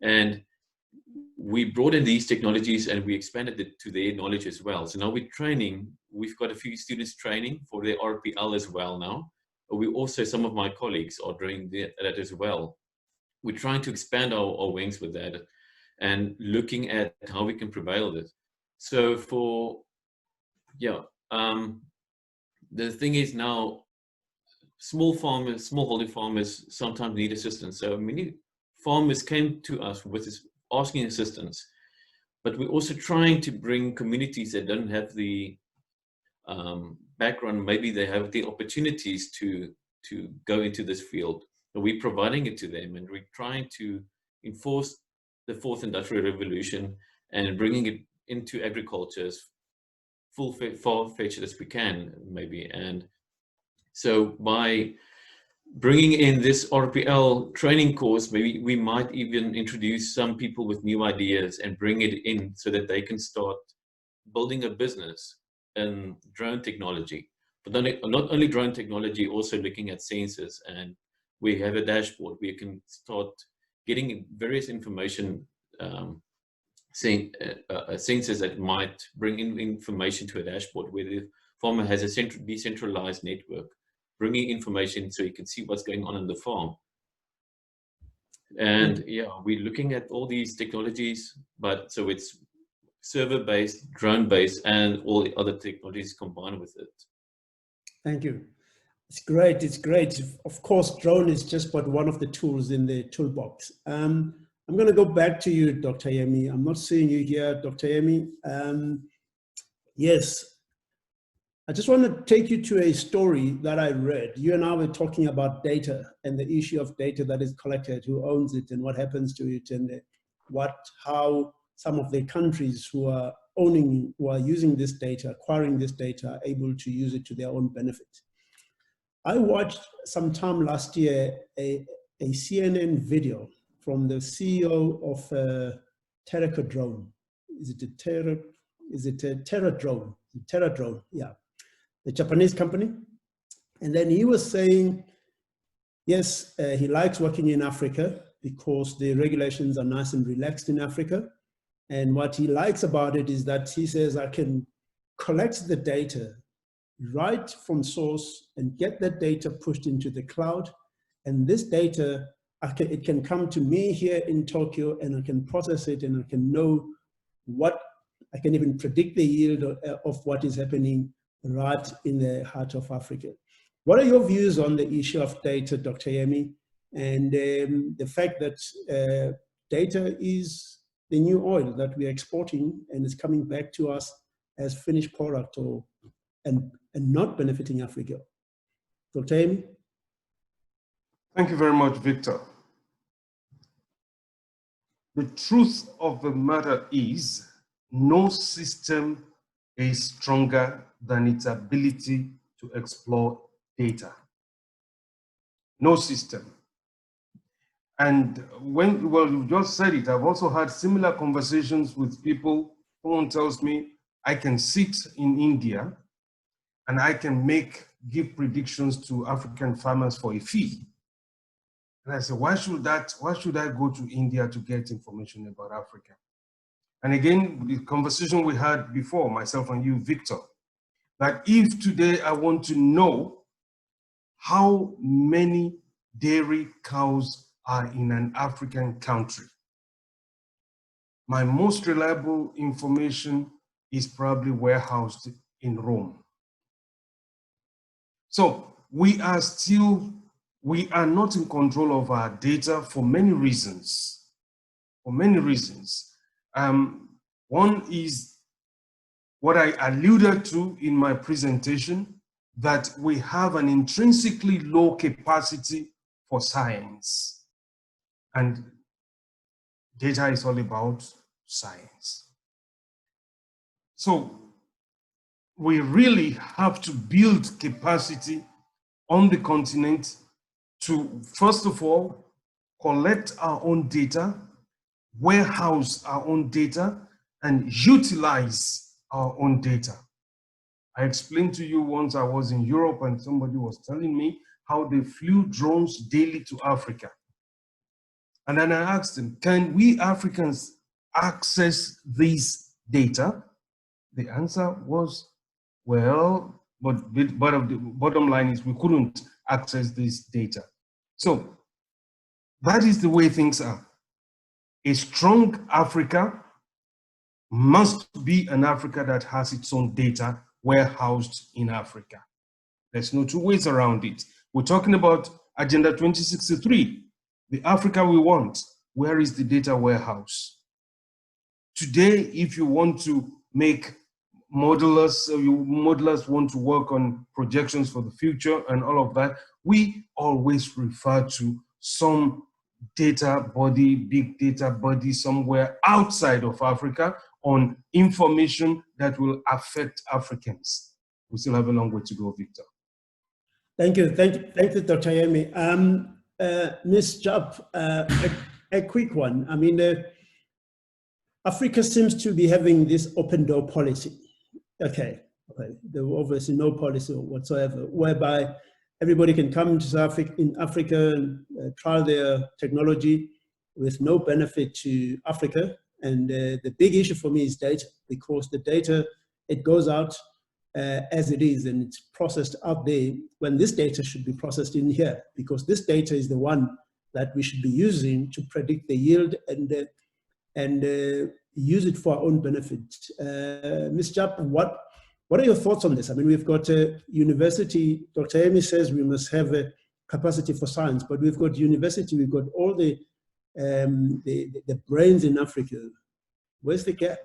And we brought in these technologies and we expanded it to their knowledge as well. So now we're training. We've got a few students training for their RPL as well now. We also, some of my colleagues are doing that as well. We're trying to expand our wings with that and looking at how we can prevail this. So the thing is now, smallholder farmers sometimes need assistance. So many farmers came to us with this, asking assistance, but we're also trying to bring communities that don't have the background, maybe they have the opportunities to go into this field. So we're providing it to them, and we're trying to enforce the 4th Industrial Revolution and bringing it into agriculture far-fetched as we can, maybe. And so by bringing in this RPL training course, maybe we might even introduce some people with new ideas and bring it in so that they can start building a business in drone technology. But then not only drone technology, also looking at sensors. And we have a dashboard where you can start getting various information, sensors that might bring in information to a dashboard where the farmer has a decentralized network, bringing information so you can see what's going on in the farm. And yeah, we're looking at all these technologies, but so it's server-based, drone-based, and all the other technologies combined with it. Thank you. It's great. It's great. Of course, drone is just but one of the tools in the toolbox. I'm going to go back to you, Dr. Yemi. I'm not seeing you here, Dr. Yemi. Yes. I just want to take you to a story that I read. You and I were talking about data and the issue of data that is collected, who owns it and what happens to it, and how some of the countries who are using this data, acquiring this data, are able to use it to their own benefit. I watched sometime last year a CNN video from the CEO of Terraco Drone. Is it a Terra Drone? Terra Drone, yeah. The Japanese company. And then he was saying, yes, he likes working in Africa because the regulations are nice and relaxed in Africa. And what he likes about it is that he says, I can collect the data right from source and get that data pushed into the cloud. And this data, it can come to me here in Tokyo, and I can process it, and I can know I can even predict the yield of what is happening right in the heart of Africa. What are your views on the issue of data, Dr. Yemi, and the fact that data is the new oil that we're exporting and is coming back to us as finished product and not benefiting Africa? Dr. Yemi? Thank you very much, Victor. The truth of the matter is, no system is stronger than its ability to explore data. No system. And you just said it, I've also had similar conversations with people. Someone tells me, I can sit in India and I can give predictions to African farmers for a fee. And I said, why should I go to India to get information about Africa? And again, the conversation we had before, myself and you, Victor, that if today I want to know how many dairy cows are in an African country, my most reliable information is probably warehoused in Rome. So we are not in control of our data for many reasons. One is what I alluded to in my presentation, that we have an intrinsically low capacity for science. And data is all about science. So we really have to build capacity on the continent to, first of all, collect our own data, warehouse our own data, and utilize our own data. I explained to you once I was in Europe and somebody was telling me how they flew drones daily to Africa. And then I asked them, can we Africans access these data? The answer was, well, but the bottom line is we couldn't access this data. So that is the way things are. A strong Africa must be an Africa that has its own data warehoused in Africa. There's no two ways around it. We're talking about Agenda 2063, the Africa we want. Where is the data warehouse? Today, if you want to make modelers want to work on projections for the future and all of that, we always refer to some data body, big data body somewhere outside of Africa, on information that will affect Africans. We still have a long way to go, Victor. Thank you, Dr. Yemi. Ms. Jupp, a quick one. I mean, Africa seems to be having this open door policy. Okay, there were obviously no policy whatsoever, whereby everybody can come to Africa and trial their technology with no benefit to Africa. And the big issue for me is data, because the data, it goes out as it is and it's processed out there, when this data should be processed in here, because this data is the one that we should be using to predict the yield and use it for our own benefit. Ms. Jupp, what are your thoughts on this? I mean, we've got a university, Dr. Amy says we must have a capacity for science, but we've got university, we've got all the brains in Africa. Where's the gap?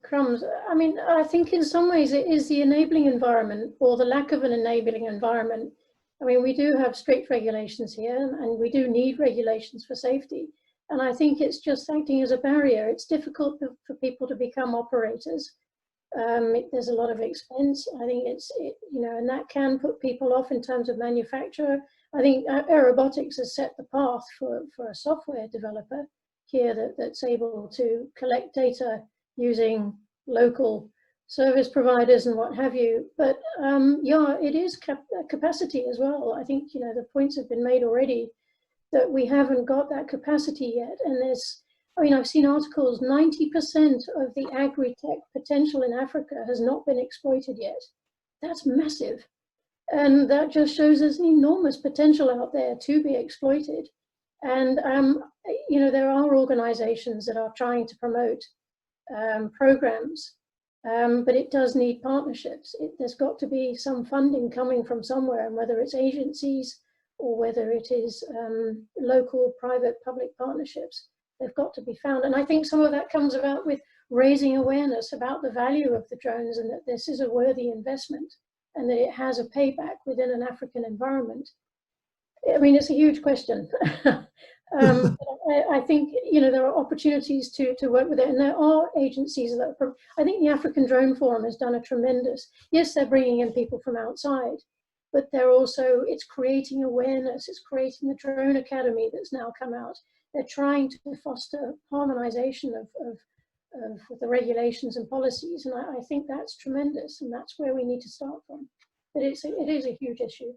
Crumbs. I mean, I think in some ways it is the enabling environment or the lack of an enabling environment. I mean, we do have strict regulations here and we do need regulations for safety. And I think it's just acting as a barrier. It's difficult for people to become operators. There's a lot of expense. I think and that can put people off in terms of manufacture. I think aerobotics has set the path for a software developer here that's able to collect data using local service providers and what have you. But yeah, it is capacity as well. I think, the points have been made already that we haven't got that capacity yet. And I've seen articles, 90% of the agri-tech potential in Africa has not been exploited yet. That's massive. And that just shows there's an enormous potential out there to be exploited. And, there are organizations that are trying to promote programs, but it does need partnerships. There's got to be some funding coming from somewhere, and whether it's agencies or whether it is local, private, public partnerships, they've got to be found. And I think some of that comes about with raising awareness about the value of the drones and that this is a worthy investment and that it has a payback within an African environment. I mean, it's a huge question. I think, there are opportunities to work with it, and there are agencies that I think the African Drone Forum has done a tremendous, yes, they're bringing in people from outside, but they're also, it's creating awareness, it's creating the Drone Academy that's now come out. They're trying to foster harmonization of the regulations and policies, and I think that's tremendous, and that's where we need to start from. But it is a huge issue.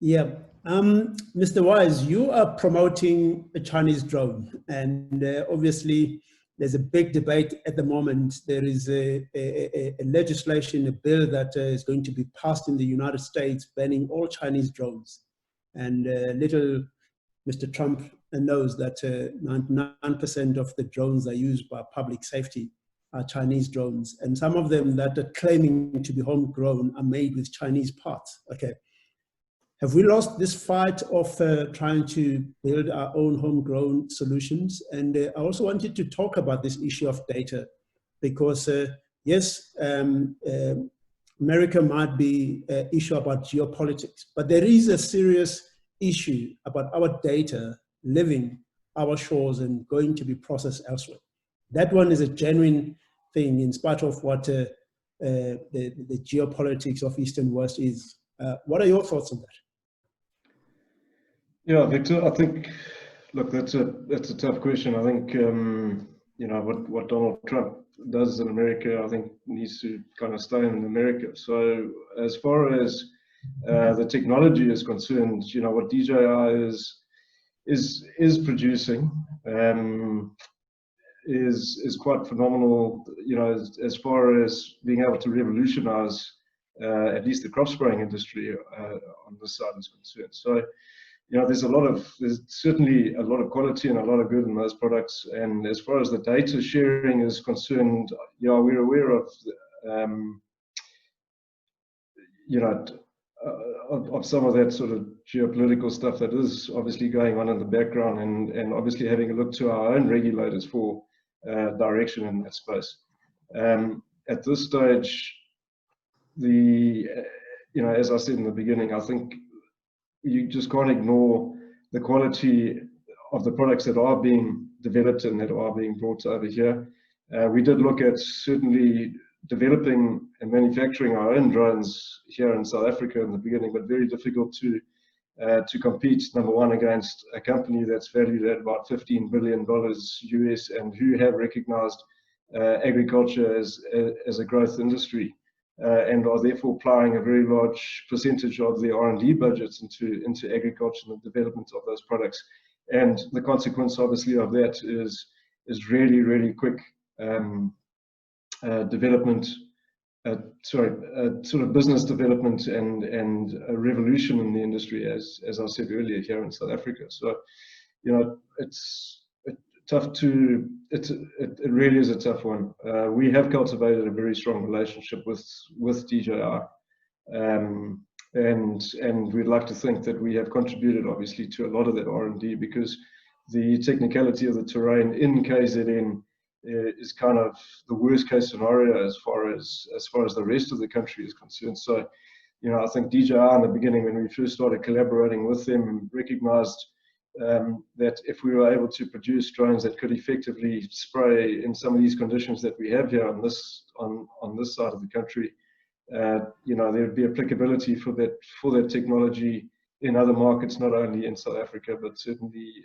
Yeah, Mr. Wise, you are promoting a Chinese drone, and obviously there's a big debate at the moment. There is a legislation, a bill that is going to be passed in the United States banning all Chinese drones. And little Mr. Trump knows that 99% of the drones that are used by public safety are Chinese drones, and some of them that are claiming to be homegrown are made with Chinese parts. Okay. Have we lost this fight of trying to build our own homegrown solutions? And I also wanted to talk about this issue of data, because yes, America might be an issue about geopolitics, but there is a serious issue about our data leaving our shores and going to be processed elsewhere. That one is a genuine thing, in spite of what the geopolitics of East and West is. What are your thoughts on that? Yeah, Victor, I think, look, that's a tough question. I think, what Donald Trump does in America, I think needs to kind of stay in America. So as far as the technology is concerned, what DJI is producing is quite phenomenal, as far as being able to revolutionize at least the crop spraying industry on this side is concerned. So, there's certainly a lot of quality and a lot of good in those products. And as far as the data sharing is concerned, we're aware of, of some of that sort of geopolitical stuff that is obviously going on in the background, and obviously having a look to our own regulators for direction in that space. At this stage, as I said in the beginning, I think you just can't ignore the quality of the products that are being developed and that are being brought over here. We did look at certainly developing and manufacturing our own drones here in South Africa in the beginning, but very difficult to compete, number one, against a company that's valued at about $15 billion US and who have recognized agriculture as a growth industry and are therefore applying a very large percentage of their R&D budgets into agriculture and the development of those products. And the consequence, obviously, of that is really, really quick development, sort of business development and a revolution in the industry, as I said earlier, here in South Africa. So, you know, it's tough to, it really is a tough one. We have cultivated a very strong relationship with DJI, and we'd like to think that we have contributed, obviously, to a lot of that R&D, because the technicality of the terrain in KZN is kind of the worst case scenario as far as the rest of the country is concerned. So, you know, I think DJI in the beginning, when we first started collaborating with them, recognized that if we were able to produce drones that could effectively spray in some of these conditions that we have here on this side of the country, you know, there would be applicability for that technology in other markets, not only in South Africa, but certainly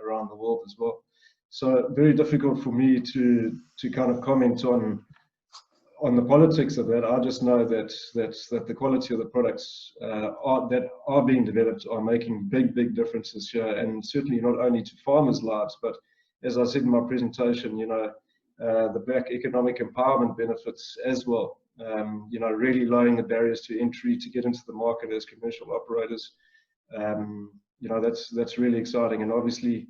around the world as well. So very difficult for me to kind of comment on the politics of that. I just know that the quality of the products that are being developed are making big differences here, and certainly not only to farmers' lives, but as I said in my presentation, you know, the black economic empowerment benefits as well. You know, really lowering the barriers to entry to get into the market as commercial operators. You know, that's really exciting, and obviously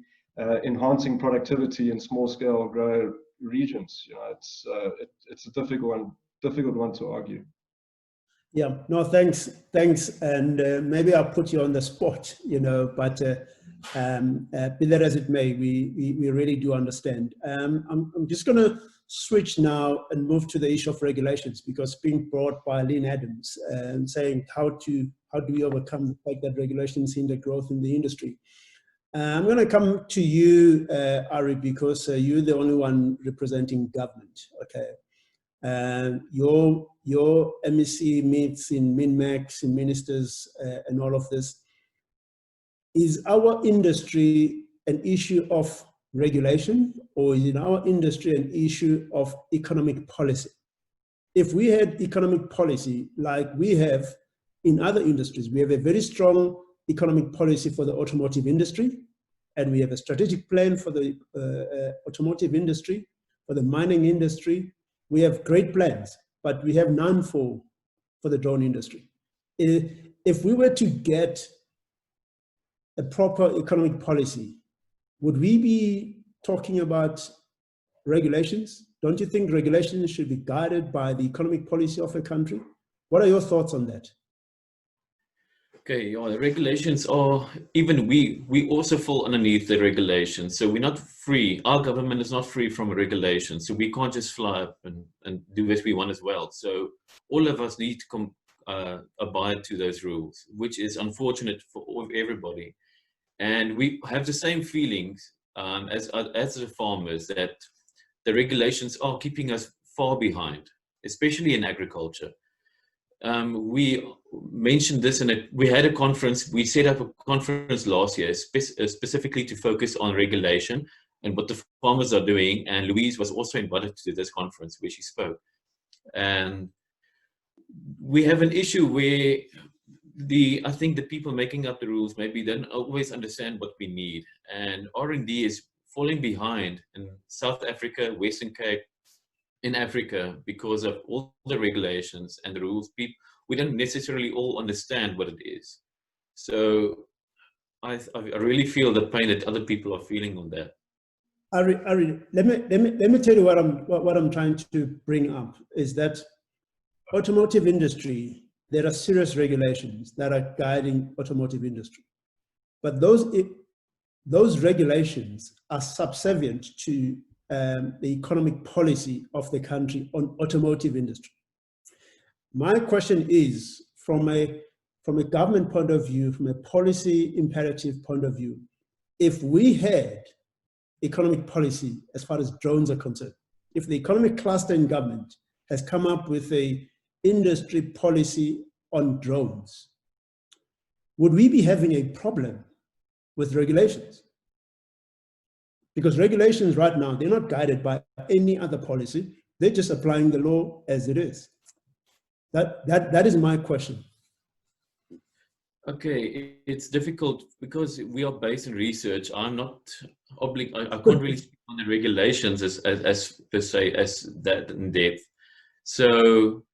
enhancing productivity in small-scale grow regions. You know, it's a difficult one to argue. Yeah, no, thanks, and maybe I'll put you on the spot, you know, but be that as it may, we really do understand. I'm just going to switch now and move to the issue of regulations, because being brought by Lynn Adams and saying how do we overcome the fact that regulations hinder growth in the industry. I'm going to come to you, Ari, because you're the only one representing government. Okay, your MEC meets in MinMax, in ministers, and all of this. Is our industry an issue of regulation, or is in our industry an issue of economic policy? If we had economic policy like we have in other industries, we have a very strong economic policy for the automotive industry, and we have a strategic plan for the automotive industry, for the mining industry. We have great plans, but we have none for the drone industry. If we were to get a proper economic policy, would we be talking about regulations? Don't you think regulations should be guided by the economic policy of a country? What are your thoughts on that? Okay, yeah, the regulations are, even we also fall underneath the regulations. So we're not free. Our government is not free from regulations. So we can't just fly up and do as we want as well. So all of us need to abide to those rules, which is unfortunate for everybody. And we have the same feelings as the farmers, that the regulations are keeping us far behind, especially in agriculture. We mentioned this, and we had a conference. We set up a conference last year specifically to focus on regulation and what the farmers are doing. And Louise was also invited to this conference where she spoke. And we have an issue where I think the people making up the rules maybe don't always understand what we need. And R&D is falling behind in South Africa, Western Cape, in Africa, because of all the regulations and the rules. We don't necessarily all understand what it is. So I really feel the pain that other people are feeling on that. Ari, let me tell you what I'm trying to bring up is that automotive industry, there are serious regulations that are guiding automotive industry, but those regulations are subservient to the economic policy of the country on automotive industry. My question is, from a government point of view, from a policy imperative point of view, if we had economic policy as far as drones are concerned, if the economic cluster in government has come up with a industry policy on drones, would we be having a problem with regulations? Because regulations right now, they're not guided by any other policy. They're just applying the law as it is. That is my question. Okay, it's difficult because we are based in research. I'm not obligated. I can't really speak on the regulations as per se as that in depth. So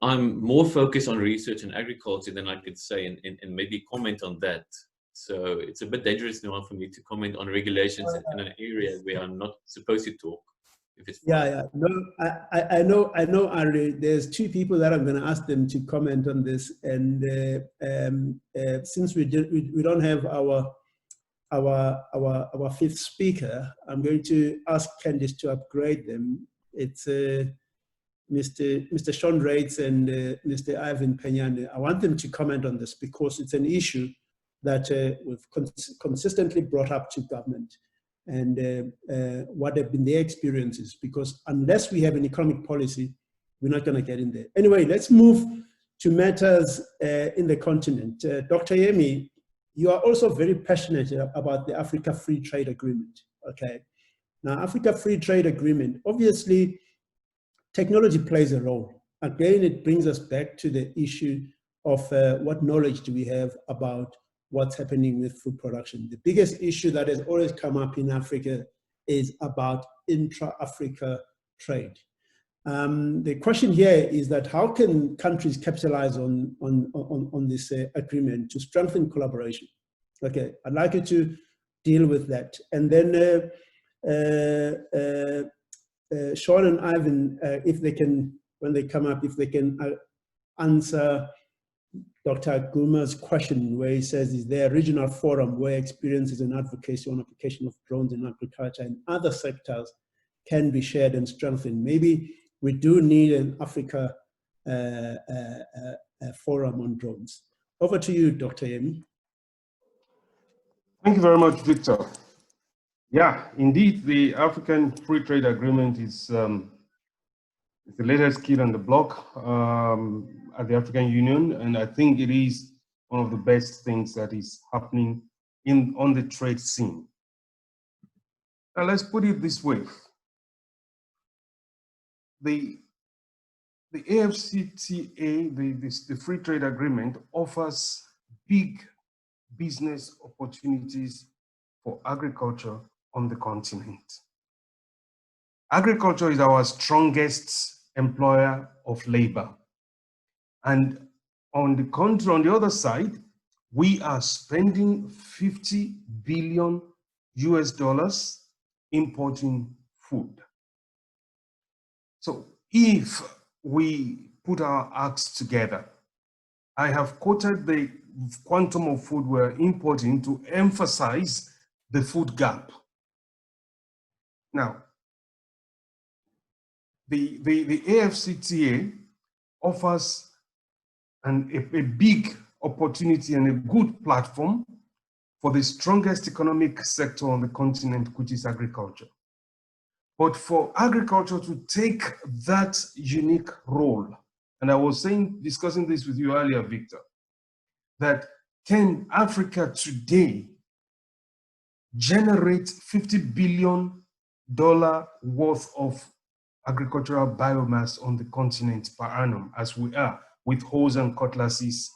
I'm more focused on research and agriculture than I could say and maybe comment on that. So it's a bit dangerous now for me to comment on regulations in an area where I'm not supposed to talk. If it's No, I know, Ari, there's two people that I'm going to ask them to comment on this, and since we don't have our fifth speaker, I'm going to ask Candice to upgrade them. It's Mr. Sean Reitz and Mr. Ivan Peñane. I want them to comment on this because it's an issue that we've consistently brought up to government, and what have been their experiences, because unless we have an economic policy, we're not going to get in there. Anyway, let's move to matters in the continent. Dr. Yemi, you are also very passionate about the Africa Free Trade Agreement, okay? Now, Africa Free Trade Agreement, obviously, technology plays a role. Again, it brings us back to the issue of what knowledge do we have about what's happening with food production. The biggest issue that has always come up in Africa is about intra-Africa trade. The question here is that how can countries capitalize on this agreement to strengthen collaboration? Okay, I'd like you to deal with that. And then Sean and Ivan, if they can, when they come up, if they can answer Dr. Guma's question, where he says, is there a regional forum where experiences and advocacy on application of drones in agriculture and other sectors can be shared and strengthened? Maybe we do need an Africa forum on drones. Over to you, Dr. Yemi. Thank you very much, Victor. Yeah, indeed, the African Free Trade Agreement is the latest kid on the block at the African Union, and I think it is one of the best things that is happening on the trade scene. Now, let's put it this way. The AfCFTA, the Free Trade Agreement, offers big business opportunities for agriculture on the continent. Agriculture is our strongest employer of labor. And on the other side, we are spending $50 billion importing food. So if we put our acts together, I have quoted the quantum of food we're importing to emphasize the food gap. Now, the AfCFTA offers a big opportunity and a good platform for the strongest economic sector on the continent, which is agriculture. But for agriculture to take that unique role, and I was discussing this with you earlier, Victor, that can Africa today generate $50 billion worth of agricultural biomass on the continent per annum, as we are, with hoes and cutlasses,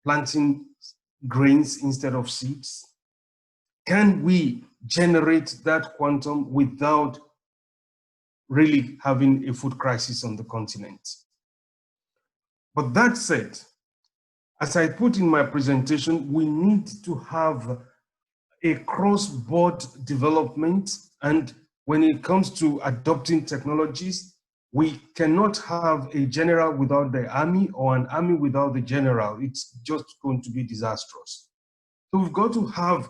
planting grains instead of seeds? Can we generate that quantum without really having a food crisis on the continent? But that said, as I put in my presentation, we need to have a cross-border development, and when it comes to adopting technologies, we cannot have a general without the army or an army without the general. It's just going to be disastrous. So we've got to have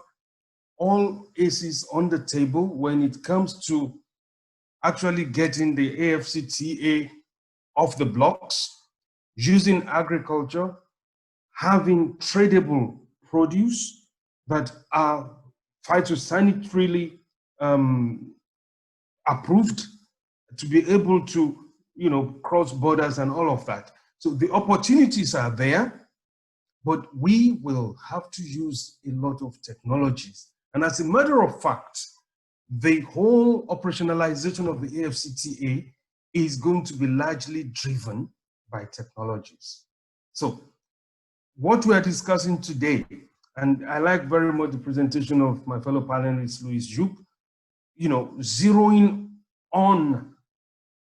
all aces on the table when it comes to actually getting the AfCFTA off the blocks, using agriculture, having tradable produce that are phytosanitarily approved to be able to, cross borders and all of that. So the opportunities are there, but we will have to use a lot of technologies. And as a matter of fact, the whole operationalization of the AFCTA is going to be largely driven by technologies. So what we are discussing today, and I like very much the presentation of my fellow panelist, Louis Joub, zeroing on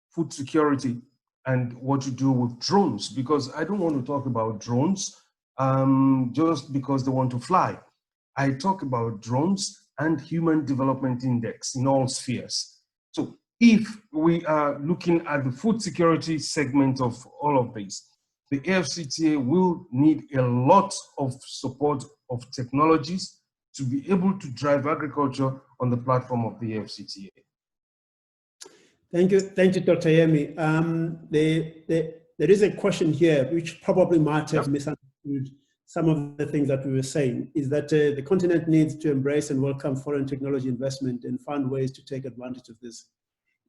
food security and what to do with drones, because I don't want to talk about drones just because they want to fly. I talk about drones and Human Development Index in all spheres. So if we are looking at the food security segment of all of this, the AFCTA will need a lot of support of technologies to be able to drive agriculture on the platform of the AFCTA. Thank you, Dr. Yemi. There is a question here which probably might have misunderstood some of the things that we were saying, is that the continent needs to embrace and welcome foreign technology investment and find ways to take advantage of this.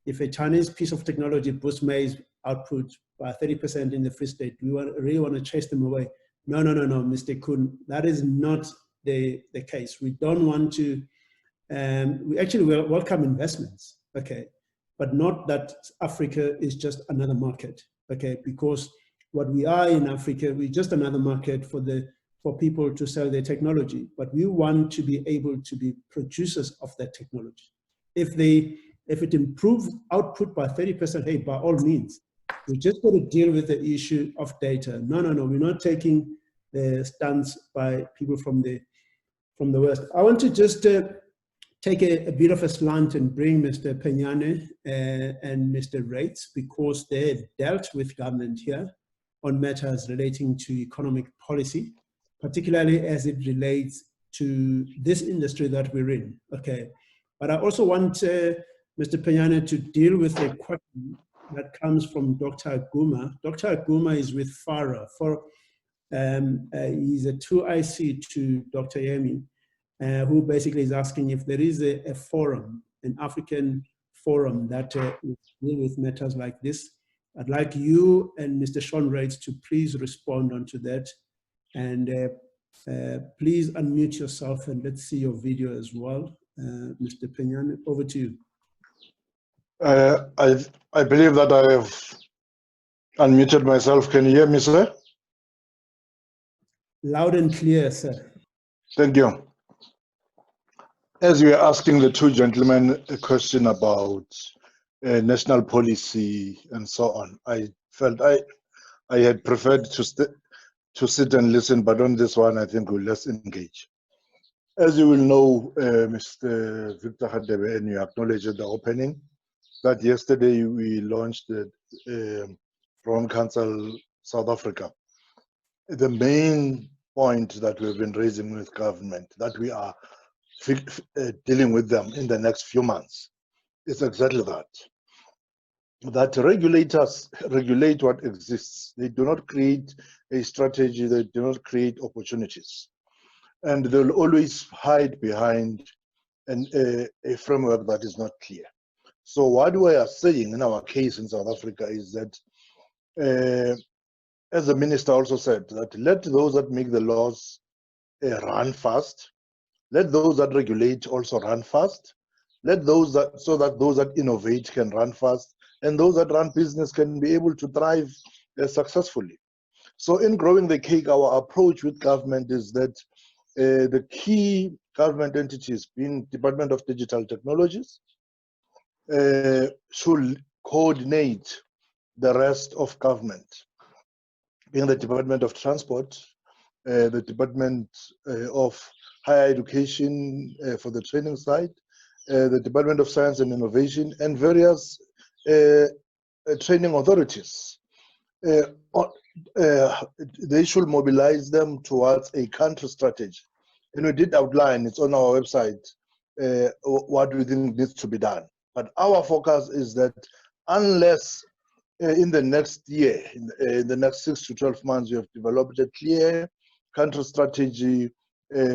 If a Chinese piece of technology boosts maize output by 30% in the Free State, do we really want to chase them away? No, Mr. Kuhn, that is not the case. We don't want to, we actually welcome investments, okay? But not that Africa is just another market, okay? Because what we are in Africa, we're just another market for people to sell their technology, but we want to be able to be producers of that technology. If it improves output by 30%, hey, by all means, we just got to deal with the issue of data. No, we're not taking the stance by people from the West. I want to just take a bit of a slant and bring Mr. Peñane and Mr. Rates, because they've dealt with government here on matters relating to economic policy, particularly as it relates to this industry that we're in, okay? But I also want Mr. Peñane to deal with a question that comes from Dr. Aguma. Dr. Aguma is with FARA. He's a 2IC to Dr. Yemi, who basically is asking if there is a forum, an African forum that will deal with matters like this. I'd like you and Mr. Sean Rates to please respond onto that. And please unmute yourself and let's see your video as well. Mr. Peñane, over to you. I believe that I have unmuted myself. Can you hear me, sir? Loud and clear, sir. Thank you. As you are asking the two gentlemen a question about national policy and so on, I felt I had preferred to sit and listen, but on this one, I think we'll let's engage. As you will know, Mr. Victor Hadebe, and you acknowledged at the opening, that yesterday we launched the Drone Council South Africa. The main point that we've been raising with government, that we are dealing with them in the next few months, is exactly that regulators regulate what exists. They do not create a strategy, they do not create opportunities. And they'll always hide behind a framework that is not clear. So what we are saying in our case in South Africa is that, as the minister also said, that let those that make the laws run fast, let those that regulate also run fast, let those that, so that those that innovate can run fast, and those that run business can be able to thrive successfully. So in growing the cake, our approach with government is that the key government entities, being Department of Digital Technologies, should coordinate the rest of government, being the Department of Transport, the Department of Higher Education for the training side, the Department of Science and Innovation, and various training authorities. They should mobilize them towards a country strategy. And we did outline, it's on our website, what we think needs to be done. But our focus is that unless in the next year, in the next 6 to 12 months, we have developed a clear country strategy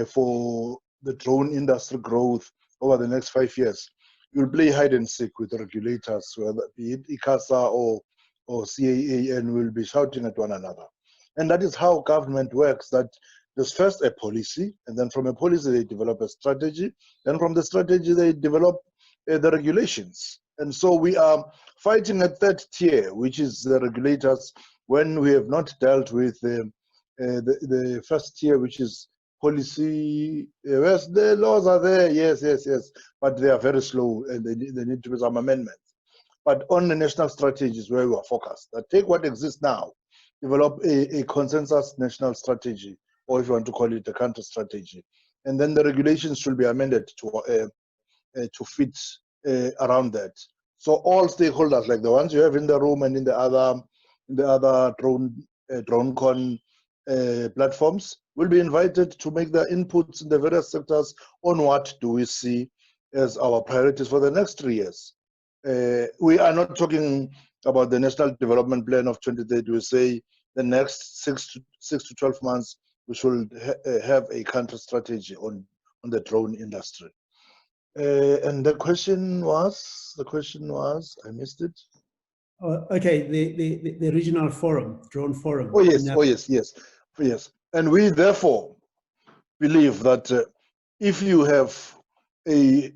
for the drone industry growth over the next 5 years, you'll play hide and seek with the regulators, whether be it ICASA or CAA, and we'll be shouting at one another. And that is how government works, that there's first a policy, and then from a policy they develop a strategy, then from the strategy they develop the regulations. And so we are fighting at that tier, which is the regulators, when we have not dealt with the first tier, which is policy. Yes, the laws are there, yes, but they are very slow and they need to be some amendments. But on the national strategies where we are focused, take what exists now, develop a consensus national strategy, or if you want to call it a country strategy, and then the regulations should be amended to fit around that. So all stakeholders, like the ones you have in the room and in the other DroneCon platforms, will be invited to make their inputs in the various sectors on what do we see as our priorities for the next 3 years. We are not talking about the National Development Plan of 2030. We say the next 6 to 12 months, we should have a country strategy on the drone industry. And the question was, I missed it. Okay, the regional forum, drone forum. Oh yes. And we therefore believe that if you have the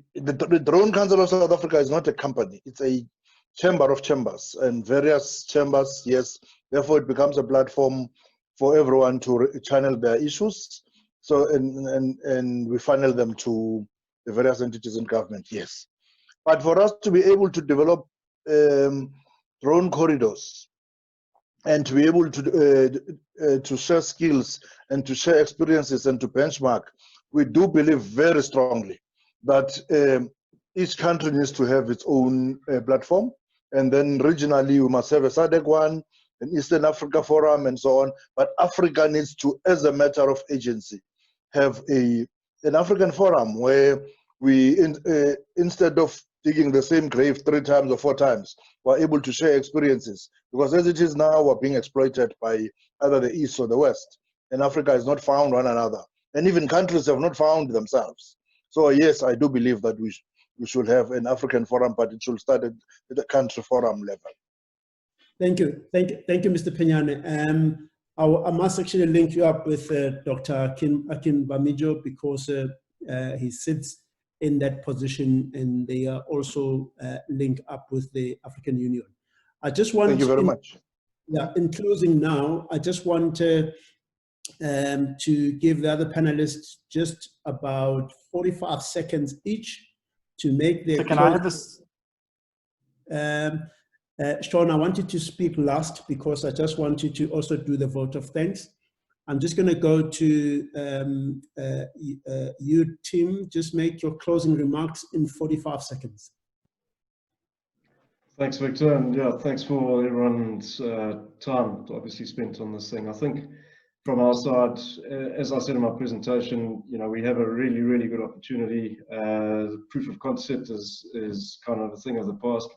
Drone Council of South Africa is not a company, it's a chamber of chambers and various chambers, yes. Therefore, it becomes a platform for everyone to channel their issues. So, and we funnel them to the various entities in government, yes. But for us to be able to develop drone corridors and to be able to share skills and to share experiences and to benchmark, we do believe very strongly that each country needs to have its own platform, and then regionally we must have a SADC one, an Eastern Africa Forum, and so on. But Africa needs to, as a matter of agency, have an African forum where we, instead of digging the same grave 3 times or 4 times, we're able to share experiences. Because as it is now, we're being exploited by either the East or the West, and Africa has not found one another. And even countries have not found themselves. So yes, I do believe that we should have an African forum, but it should start at the country forum level. Thank you, Mr. Penyane. I must actually link you up with Dr. Akin Bamijo, because he sits in that position, and they are also linked up with the African Union. I just want. Thank you very much. Yeah, in closing now, I just want to give the other panelists just about 45 seconds each to make their. So can I have this? Sean, I wanted to speak last because I just want you to also do the vote of thanks. I'm just going to go to you, Tim. Just make your closing remarks in 45 seconds. Thanks, Victor, and yeah, thanks for everyone's time obviously spent on this thing. I think from our side, as I said in my presentation, you know, we have a really good opportunity. The proof of concept is kind of a thing of the past.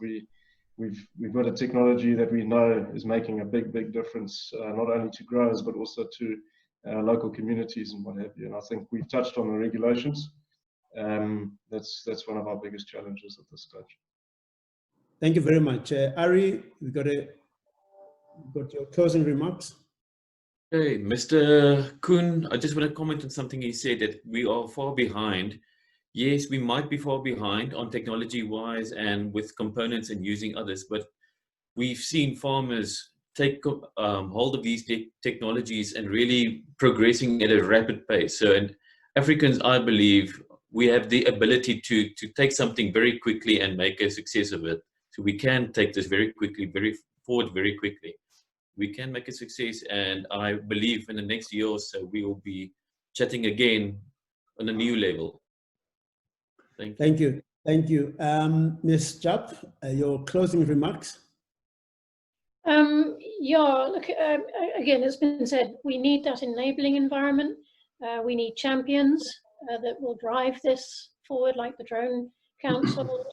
We've got a technology that we know is making a big difference, not only to growers but also to local communities and what have you. And I think we've touched on the regulations. That's one of our biggest challenges at this stage. Thank you very much, Ari. We got your closing remarks. Hey, Mr. Kuhn, I just want to comment on something he said, that we are far behind. Yes, we might be far behind on technology-wise and with components and using others, but we've seen farmers take hold of these technologies and really progressing at a rapid pace. So, and Africans, I believe, we have the ability to take something very quickly and make a success of it. So we can take this very quickly, forward very quickly. We can make a success, and I believe in the next year or so we will be chatting again on a new level. Thank you. Thank you. Ms. Jap, your closing remarks. Yeah, look, again, it's been said, we need that enabling environment. We need champions that will drive this forward, like the Drone Council,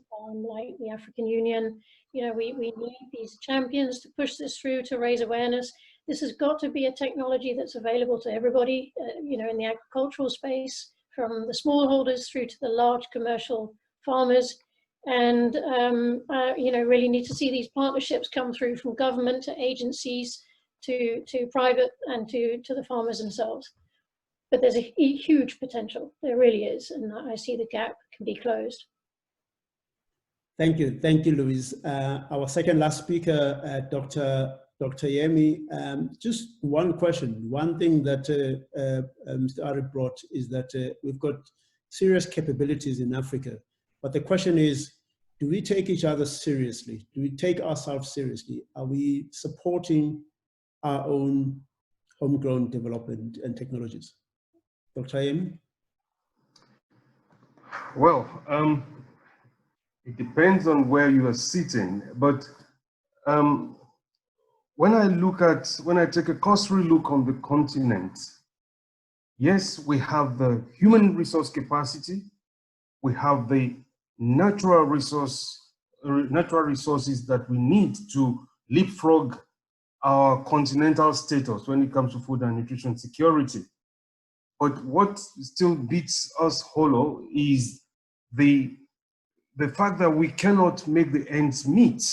like the African Union. You know, we need these champions to push this through, to raise awareness. This has got to be a technology that's available to everybody, you know, in the agricultural space, from the smallholders through to the large commercial farmers. And really need to see these partnerships come through from government to agencies to private and to the farmers themselves. But there's a huge potential, there really is, and I see the gap can be closed. Thank you, Louise. Our second last speaker, Dr. Yemi, just one question. One thing that Mr. Ari brought is that we've got serious capabilities in Africa. But the question is, do we take each other seriously? Do we take ourselves seriously? Are we supporting our own homegrown development and technologies? Dr. Yemi? Well, it depends on where you are sitting, but when I take a cursory look on the continent, yes, we have the human resource capacity, we have the natural resources that we need to leapfrog our continental status when it comes to food and nutrition security. But what still beats us hollow is the fact that we cannot make the ends meet.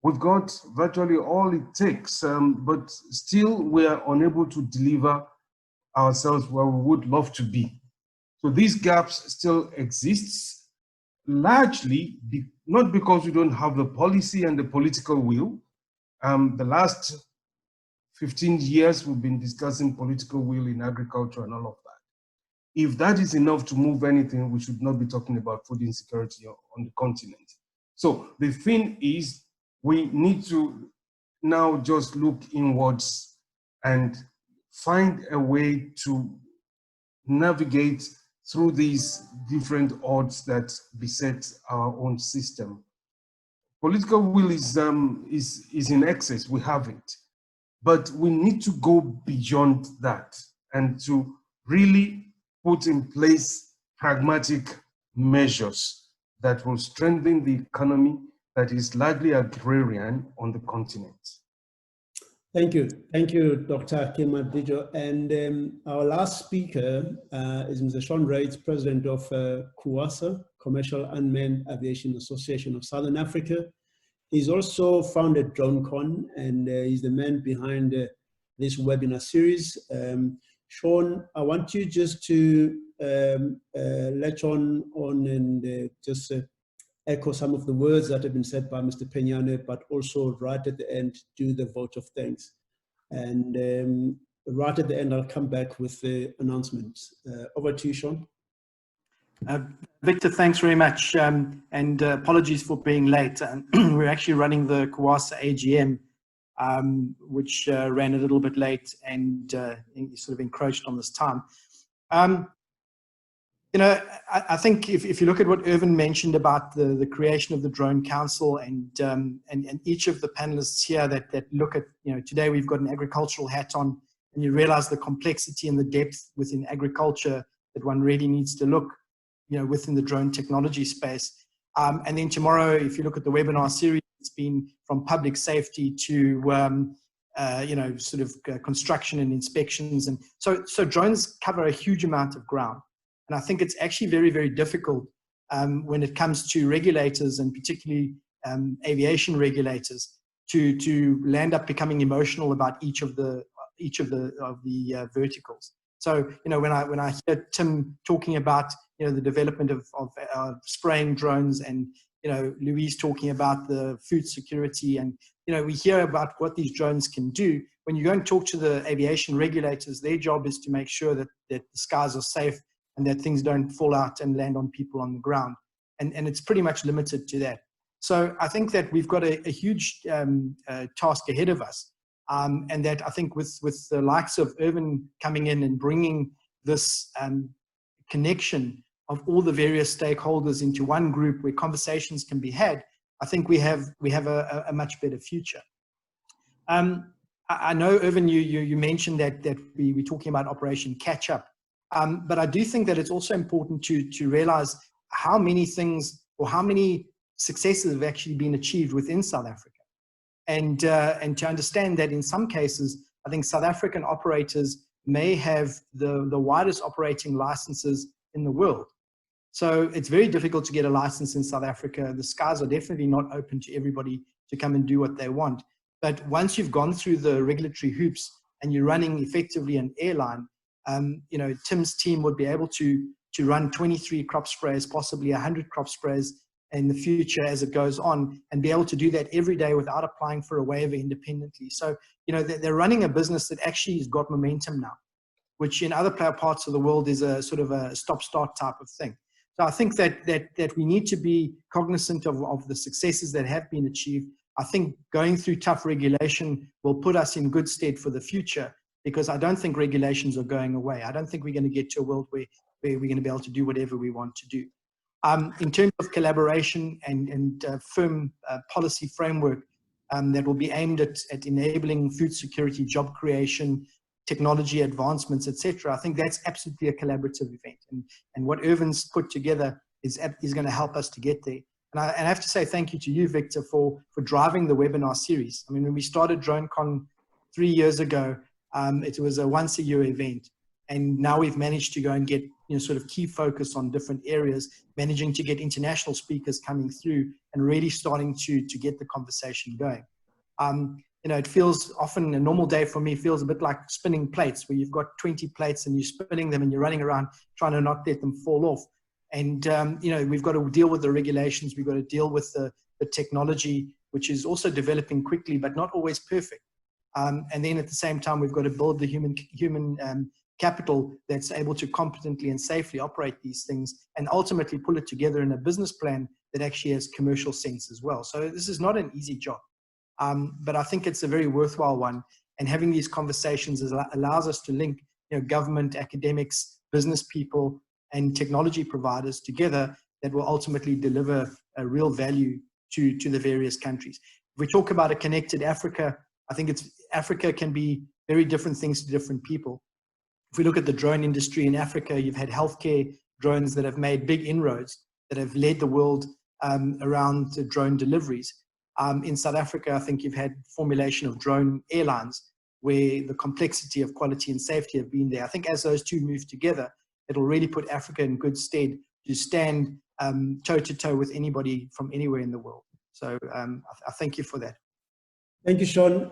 We've got virtually all it takes, but still we are unable to deliver ourselves where we would love to be. So these gaps still exist, largely not because we don't have the policy and the political will. The last 15 years we've been discussing political will in agriculture and all of that. If that is enough to move anything, we should not be talking about food insecurity on the continent. So the thing is, we need to now just look inwards and find a way to navigate through these different odds that beset our own system. Political will is in excess, we have it. But we need to go beyond that and to really put in place pragmatic measures that will strengthen the economy that is largely agrarian on the continent. Thank you, Dr. Kimadijo. And our last speaker is Mr. Sean Reitz, President of WHYA, Commercial Unmanned Aviation Association of Southern Africa. He's also founded DroneCon, and he's the man behind this webinar series. Sean, I want you just to latch on and just echo some of the words that have been said by Mr. Peñane, but also right at the end, do the vote of thanks. And right at the end, I'll come back with the announcements. Over to you, Sean. Victor, thanks very much, and apologies for being late. We're actually running the WHYA AGM, which ran a little bit late and sort of encroached on this time. I think if you look at what Irvin mentioned about the creation of the Drone Council and each of the panelists here that look at, today we've got an agricultural hat on, and you realize the complexity and the depth within agriculture that one really needs to look, within the drone technology space. And then tomorrow, if you look at the webinar series, it's been from public safety to, construction and inspections. And so drones cover a huge amount of ground. And I think it's actually very, very difficult when it comes to regulators, and particularly aviation regulators, to land up becoming emotional about each of the verticals. So when I hear Tim talking about the development of spraying drones, and Louise talking about the food security, and we hear about what these drones can do. When you go and talk to the aviation regulators, their job is to make sure that the skies are safe and that things don't fall out and land on people on the ground. And it's pretty much limited to that. So I think that we've got a huge task ahead of us. And that I think with the likes of Irvin coming in and bringing this connection of all the various stakeholders into one group where conversations can be had, I think we have a much better future. I know, Irvin, you mentioned that we're talking about Operation Catch Up. But I do think that it's also important to realize how many things or how many successes have actually been achieved within South Africa. And to understand that in some cases, I think South African operators may have the widest operating licenses in the world. So it's very difficult to get a license in South Africa. The skies are definitely not open to everybody to come and do what they want. But once you've gone through the regulatory hoops and you're running effectively an airline, you know, Tim's team would be able to run 23 crop sprays, possibly 100 crop sprays in the future as it goes on, and be able to do that every day without applying for a waiver independently. So, you know, they're running a business that actually has got momentum now, which in other parts of the world is a sort of a stop-start type of thing. So I think that we need to be cognizant of the successes that have been achieved. I think going through tough regulation will put us in good stead for the future, because I don't think regulations are going away. I don't think we're going to get to a world where we're going to be able to do whatever we want to do. In terms of collaboration and firm policy framework that will be aimed at enabling food security, job creation, technology advancements, etc., I think that's absolutely a collaborative event. And what Irvin's put together is going to help us to get there. And I have to say thank you to you, Victor, for driving the webinar series. I mean, when we started DroneCon 3 years ago, it was a once-a-year event. And now we've managed to go and get, you know, sort of key focus on different areas, managing to get international speakers coming through and really starting to get the conversation going. You know, it feels often, a normal day for me feels a bit like spinning plates, where you've got 20 plates and you're spinning them and you're running around trying to not let them fall off. And, you know, we've got to deal with the regulations. We've got to deal with the technology, which is also developing quickly, but not always perfect. And then at the same time, we've got to build the human capital that's able to competently and safely operate these things, and ultimately pull it together in a business plan that actually has commercial sense as well. So this is not an easy job, but I think it's a very worthwhile one. And having these conversations allows us to link, you know, government, academics, business people, and technology providers together that will ultimately deliver a real value to the various countries. If we talk about a connected Africa, I think Africa can be very different things to different people. If we look at the drone industry in Africa, you've had healthcare drones that have made big inroads, that have led the world around drone deliveries. In South Africa, I think you've had formulation of drone airlines, where the complexity of quality and safety have been there. I think as those two move together, it'll really put Africa in good stead to stand toe-to-toe with anybody from anywhere in the world. So I thank you for that. Thank you, Sean.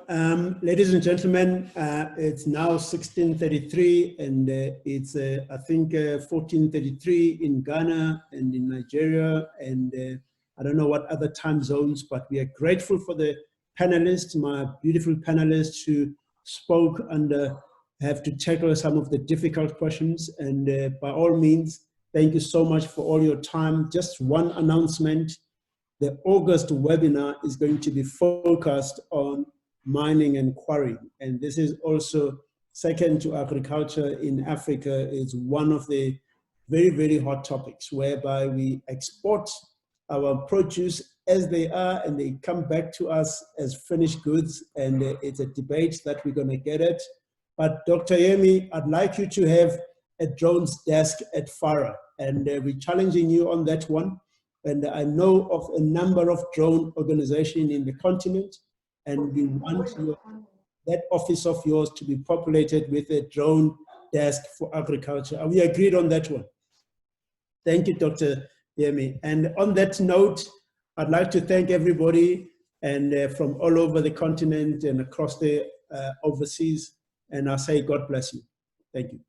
Ladies and gentlemen, it's now 16:33, and it's, I think, 14:33 in Ghana and in Nigeria, and I don't know what other time zones, but we are grateful for the panelists, my beautiful panelists who spoke and have to tackle some of the difficult questions. And by all means, thank you so much for all your time. Just one announcement. The August webinar is going to be focused on mining and quarrying. And this is also second to agriculture in Africa. It's one of the very, very hot topics, whereby we export our produce as they are and they come back to us as finished goods. And it's a debate that we're gonna get at. But Dr. Yemi, I'd like you to have a drones desk at FARA, and we're challenging you on that one. And I know of a number of drone organizations in the continent, and we want that office of yours to be populated with a drone desk for agriculture. Are we agreed on that one? Thank you, Dr. Yemi. And on that note, I'd like to thank everybody and from all over the continent and across the overseas, and I say God bless you. Thank you.